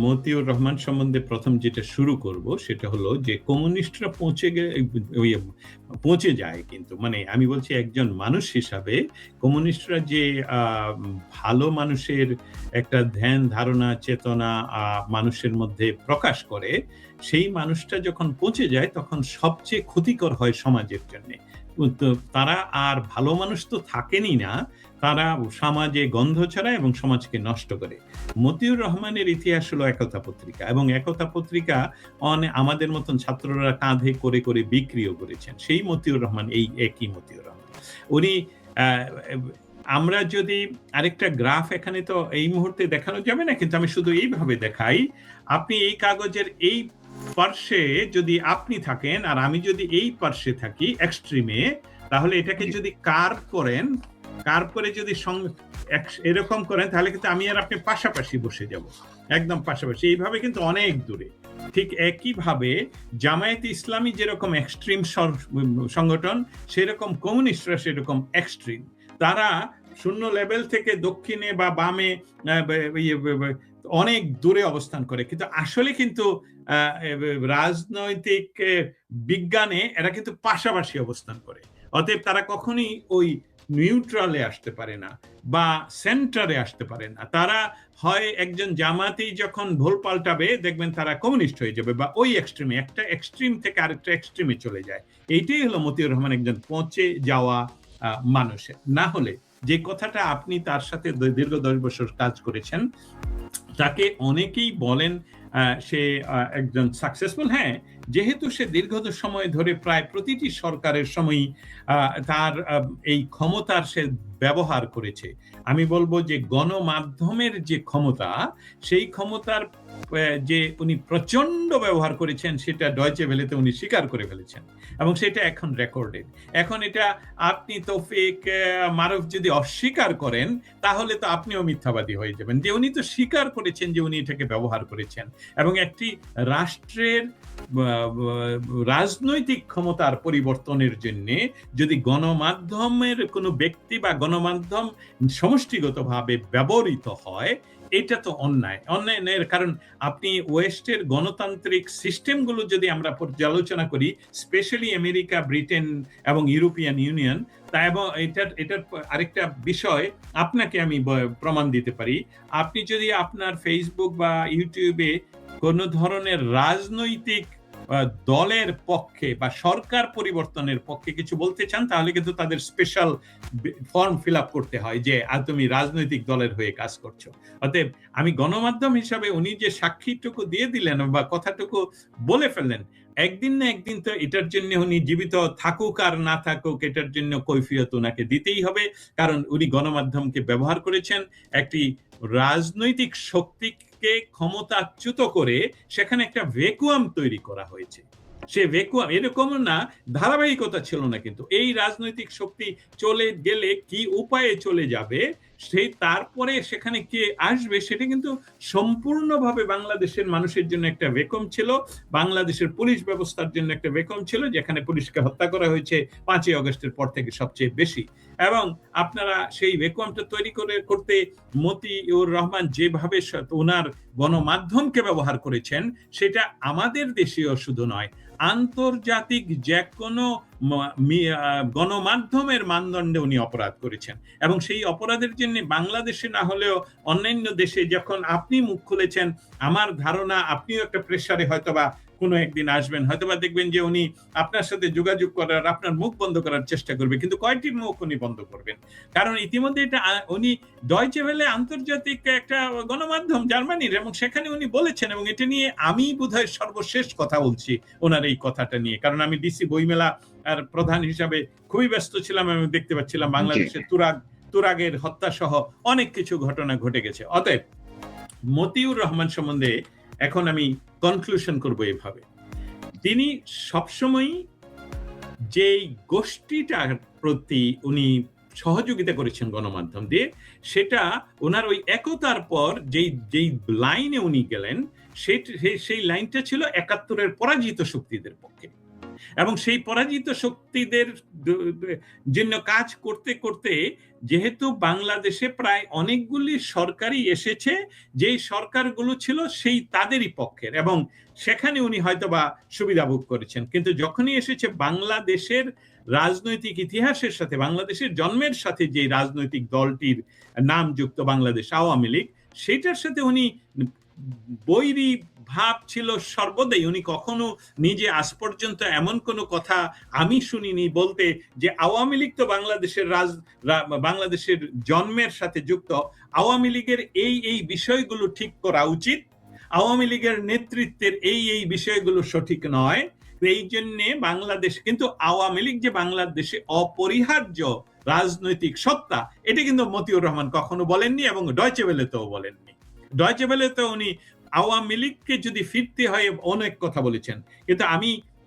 মতিউর রহমান সম্বন্ধে প্রথম যেটা শুরু করব সেটা হলো যে কমিউনিস্টরা পৌঁছে যায়, কিন্তু মানে আমি বলছি একজন মানুষ হিসাবে কমিউনিস্টরা যে ভালো মানুষের একটা ধ্যান ধারণা চেতনা মানুষের মধ্যে প্রকাশ করে, সেই মানুষটা যখন পৌঁছে যায় তখন সবচেয়ে ক্ষতিকর হয় সমাজের জন্য। তারা আর ভালো মানুষ তো থাকেনি না, তারা সমাজে গন্ধ ছড়ায় এবং সমাজকে নষ্ট করে। মতিউর রহমানের ইতিহাস হলো একতা পত্রিকা, এবং একতা পত্রিকা আমাদের মতন ছাত্ররা কাঁধে করে করে বিক্রিও করেছেন। সেই মতিউর রহমান, এই একই মতিউর রহমান, উনি আমরা যদি আরেকটা গ্রাফ, এখানে তো এই মুহূর্তে দেখানো যাবে না, কিন্তু আমি শুধু এইভাবে দেখাই। আপনি এই কাগজের এই পার্শ্বে যদি আপনি থাকেন আর আমি যদি এই পার্শ্বে থাকি এক্সট্রিমে, তাহলে এটাকে যদি কার্ভ করে যদি এরকম করেন, তাহলে কিন্তু আমি আর আপনি পাশাপাশি বসে যাব, একদম পাশাপাশি, এইভাবে কিন্তু অনেক দূরে। ঠিক একইভাবে জামায়াত ইসলামী যেরকম এক্সট্রিম সংগঠন, সেরকম কমিউনিস্টরা সেরকম এক্সট্রিম। তারা শূন্য লেভেল থেকে দক্ষিণে বা বামে অনেক দূরে অবস্থান করে, কিন্তু আসলে কিন্তু রাজনৈতিক বিজ্ঞানে এরা কিন্তু পাশাপাশি অবস্থান করে। অতএব তারা কখনোই ওই নিউট্রালে আসতে পারে না বা সেন্টারে আসতে পারে না। তারা হয় একজন জামাতেই যখন ভুল পাল্টাবে, দেখবেন তারা কমিউনিস্ট হয়ে যাবে, বা ওই এক্সট্রিমে, একটা এক্সট্রিম থেকে আরেকটা এক্সট্রিমে চলে যায়। এইটাই হলো মতিউর রহমান একজন পৌঁছে যাওয়া মানুষের। না হলে যে কথাটা আপনি তার সাথে দীর্ঘ 10 বছর কাজ করেছেন, তাকে অনেকেই বলেন সে একজন সাকসেসফুল। হ্যাঁ, যেহেতু সে দীর্ঘ সময় ধরে প্রায় প্রতিটি সরকারের সময়ই তার এই ক্ষমতার সে ব্যবহার করেছে। আমি বলবো যে গণমাধ্যমের যে ক্ষমতা, সেই ক্ষমতার যে উনি প্রচন্ড ব্যবহার করেছেন, সেটা ডয়চে ভেলেতে উনি স্বীকার করে ফেলেছেন, এবং সেটা এখন রেকর্ডেড। এখন এটা আপনি তৌফিক মারুফ যদি অস্বীকার করেন, তাহলে তো আপনিও মিথ্যাবাদী হয়ে যাবেন, যে উনি তো স্বীকার করেছেন যে উনি এটাকে ব্যবহার করেছেন। এবং একটি রাষ্ট্রের রাজনৈতিক ক্ষমতার পরিবর্তনের জন্য যদি গণমাধ্যমের কোনো ব্যক্তি বা গণমাধ্যম সমষ্টিগতভাবে ব্যবহৃত হয়, এটা তো অন্যায়ের কারণ। আপনি ওয়েস্টের গণতান্ত্রিক সিস্টেমগুলো যদি আমরা পর্যালোচনা করি, স্পেশালি আমেরিকা, ব্রিটেন এবং ইউরোপিয়ান ইউনিয়ন, তা এবং এটার আরেকটা বিষয় আপনাকে আমি প্রমাণ দিতে পারি। আপনি যদি আপনার ফেসবুক বা ইউটিউবে কোন ধরনের রাজনৈতিক দলের পক্ষে বা সরকার পরিবর্তনের পক্ষে কিছু বলতে চান, তাহলে কিন্তু তাদের স্পেশাল ফর্ম ফিল আপ করতে হয় যে তুমি রাজনৈতিক দলের হয়ে কাজ করছো। অতএব আমি গণমাধ্যম হিসাবে উনি যে সাক্ষীটুকু দিয়ে দিলেন বা কথাটুকু বলে ফেললেন, একদিন না একদিন তো এটার জন্য উনি জীবিত থাকুক আর না থাকুক, এটার জন্য কৈফিয়ত ওনাকে দিতেই হবে, কারণ উনি গণমাধ্যমকে ব্যবহার করেছেন একটি রাজনৈতিক শক্তিকে ক্ষমতাচ্যুত করে, সেখানে একটা ভ্যাকুয়াম তৈরি করা হয়েছে। সে ভ্যাকুয়াম এরকম না, ধারাবাহিকতা ছিল না। কিন্তু এই রাজনৈতিক শক্তি চলে গেলে কি উপায়ে চলে যাবে, সেই তারপরে সেখানে কে আসবে, সেটা কিন্তু সম্পূর্ণভাবে বাংলাদেশের মানুষের জন্য একটা ভ্যাকুয়াম ছিল, বাংলাদেশের পুলিশ ব্যবস্থার জন্য একটা ভ্যাকুয়াম ছিল, যেখানে পুলিশকে হত্যা করা হয়েছে 5ই আগস্টের পর থেকে সবচেয়ে বেশি। এবং আপনারা সেই ভ্যাকুয়ামটা তৈরি করতে মতিউর রহমান যেভাবে ওনার গণমাধ্যমকে ব্যবহার করেছেন, সেটা আমাদের দেশীয় শুধু নয়, আন্তর্জাতিক যে কোনো গণমাধ্যমের মানদণ্ডে উনি অপরাধ করেছেন। এবং সেই অপরাধের জন্য বাংলাদেশে না হলেও অন্যান্য দেশে যখন আপনি মুখ খুলেছেন, আমার ধারণা আপনিও একটা প্রেসারে হয়তোবা কোনো একদিন আসবেন, হয়তোবা দেখবেন যে উনি আপনার সাথে যোগাযোগ করার, আপনার মুখ বন্ধ করার চেষ্টা করবে। কিন্তু কয়টি মুখ উনি বন্ধ করবেন? কারণ ইতিমধ্যে এটা উনি ডয়চে ভেলে আন্তর্জাতিক একটা গণমাধ্যম জার্মানির, এবং সেখানে উনি বলেছেন, এবং এটা নিয়ে আমি বোধহয় সর্বশেষ কথা বলছি ওনার এই কথাটা নিয়ে, কারণ আমি ডিসি বইমেলা আর প্রধান হিসাবে খুবই ব্যস্ত ছিলাম। আমি দেখতে পাচ্ছিলাম বাংলাদেশের তুরাগের হত্যা সহ অনেক কিছু ঘটনা ঘটে গেছে। অতএব মতিউর রহমান সম্বন্ধে এখন আমি কনক্লুশন করব এভাবে, তিনি সবসময় যেই গোষ্ঠীটার প্রতি উনি সহযোগিতা করেছেন গণমাধ্যম দিয়ে, সেটা ওনার ওই একতার পর যেই লাইনে উনি গেলেন, সেই লাইনটা ছিল 71-এর পরাজিত শক্তিদের পক্ষে। এবং সেই পরাজিত শক্তিদের জন্য কাজ করতে করতে, যেহেতু বাংলাদেশে প্রায় অনেকগুলি সরকারই এসেছে, যেই সরকারগুলো ছিল সেই তাদেরই পক্ষের, এবং সেখানে উনি হয়তোবা সুবিধা ভোগ করেছেন। কিন্তু যখনই এসেছে বাংলাদেশের রাজনৈতিক ইতিহাসের সাথে, বাংলাদেশের জন্মের সাথে যে রাজনৈতিক দলটির নাম যুক্ত বাংলাদেশ আওয়ামী লীগ, সেটার সাথে উনি বৈরী ভাব ছিল সর্বদাই। উনি কখনো নিজে আজ পর্যন্ত এমন কোনো কথা আমি শুনিনি বলতে যে আওয়ামী লীগ তো বাংলাদেশের জন্মের সাথে যুক্ত, আওয়ামী লীগের এই বিষয়গুলো ঠিক করা উচিত, আওয়ামী লীগের নেতৃত্বের এই বিষয়গুলো সঠিক নয়, এই জন্যে বাংলাদেশ, কিন্তু আওয়ামী লীগ যে বাংলাদেশে অপরিহার্য রাজনৈতিক সত্তা, এটা কিন্তু মতিউর রহমান কখনো বলেননি, এবং ডয়চে ভেলেতেও বলেননি। ডয়চে ভেলেতে উনি আওয়ামী লীগকে যদি ফিরতে হয় অনেক কথা বলেছেন। কিন্তু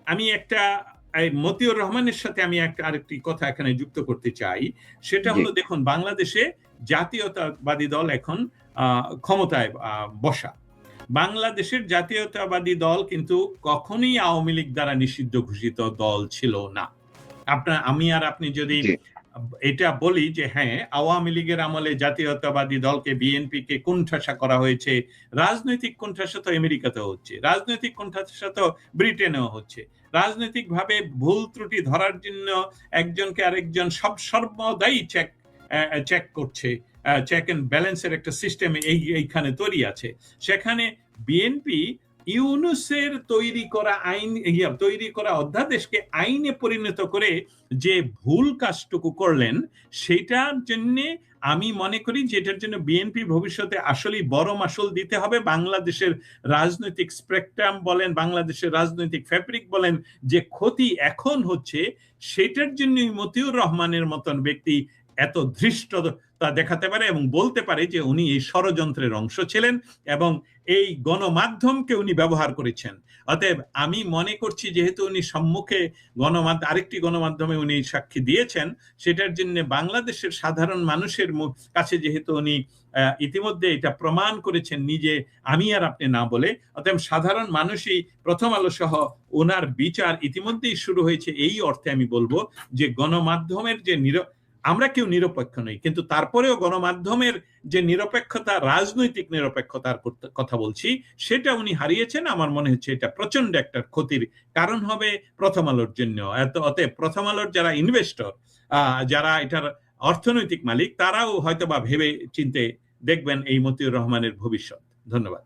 আমি একটা মতিউর রহমানের সাথে আমি আরেকটি কথা এখানে যুক্ত করতে চাই, সেটা হলো, দেখুন, বাংলাদেশে জাতীয়তাবাদী দল এখন ক্ষমতায় বসা। বাংলাদেশের জাতীয়তাবাদী দল কিন্তু কখনোই আওয়ামী লীগ দ্বারা নিষিদ্ধ ঘোষিত দল ছিল না। আমি আর আপনি যদি এটা বলি যে হ্যাঁ, আওয়ামী লীগের আমলে জাতীয়তাবাদী দলকে, বিএনপি কে কোণঠাসা করা হয়েছে, রাজনৈতিক কোণঠাসা তো আমেরিকাতেও হচ্ছে, রাজনৈতিক কোণঠাসা তো ব্রিটেনেও হচ্ছে, রাজনৈতিক ভাবে ভুল ত্রুটি ধরার জন্য একজনকে আরেকজন সর্বদাই চেক করছে, চেক এন্ড ব্যালেন্সের একটা সিস্টেম এইখানে তৈরি আছে। সেখানে বিএনপি ইউনূসের তৈরি করা অধ্যাদেশকে আইনে পরিণত করে যে ভুল কাজটুকু করলেন, সেটার জন্য আমি মনে করি যে এটার জন্য বিএনপি ভবিষ্যতে আসলেই বড় মাসুল দিতে হবে। বাংলাদেশের রাজনৈতিক স্পেকট্রাম বলেন, বাংলাদেশের রাজনৈতিক ফ্যাব্রিক বলেন, যে ক্ষতি এখন হচ্ছে, সেটার জন্যই মতিউর রহমানের মতন ব্যক্তি এত ধৃষ্টতা দেখাতে পারে এবং বলতে পারে যে উনি এই ষড়যন্ত্রের অংশ ছিলেন এবং এই গণমাধ্যমকে উনি ব্যবহার করেছেন। অতএব আমি মনে করছি, যেহেতু উনি সম্মুখে আরেকটি গণমাধ্যমে উনি সাক্ষী দিয়েছেন, সেটার জন্য বাংলাদেশের সাধারণ মানুষের কাছে যেহেতু উনি ইতিমধ্যে এটা প্রমাণ করেছেন নিজে, আমি আর আপনি না বলে, অতএব সাধারণ মানুষই প্রথম আলো সহ ওনার বিচার ইতিমধ্যেই শুরু হয়েছে। এই অর্থে আমি বলবো যে গণমাধ্যমের যে আমরা কেউ নিরপেক্ষ নই, কিন্তু তারপরেও গণমাধ্যমের যে নিরপেক্ষতা, রাজনৈতিক নিরপেক্ষতার কথা বলছি, সেটা উনি হারিয়েছেন। আমার মনে হচ্ছে এটা প্রচন্ড একটা ক্ষতির কারণ হবে প্রথম আলোর জন্য। অতএব প্রথম আলোর যারা ইনভেস্টর, যারা এটার অর্থনৈতিক মালিক, তারাও হয়তোবা ভেবে চিন্তে দেখবেন এই মতিউর রহমানের ভবিষ্যৎ। ধন্যবাদ।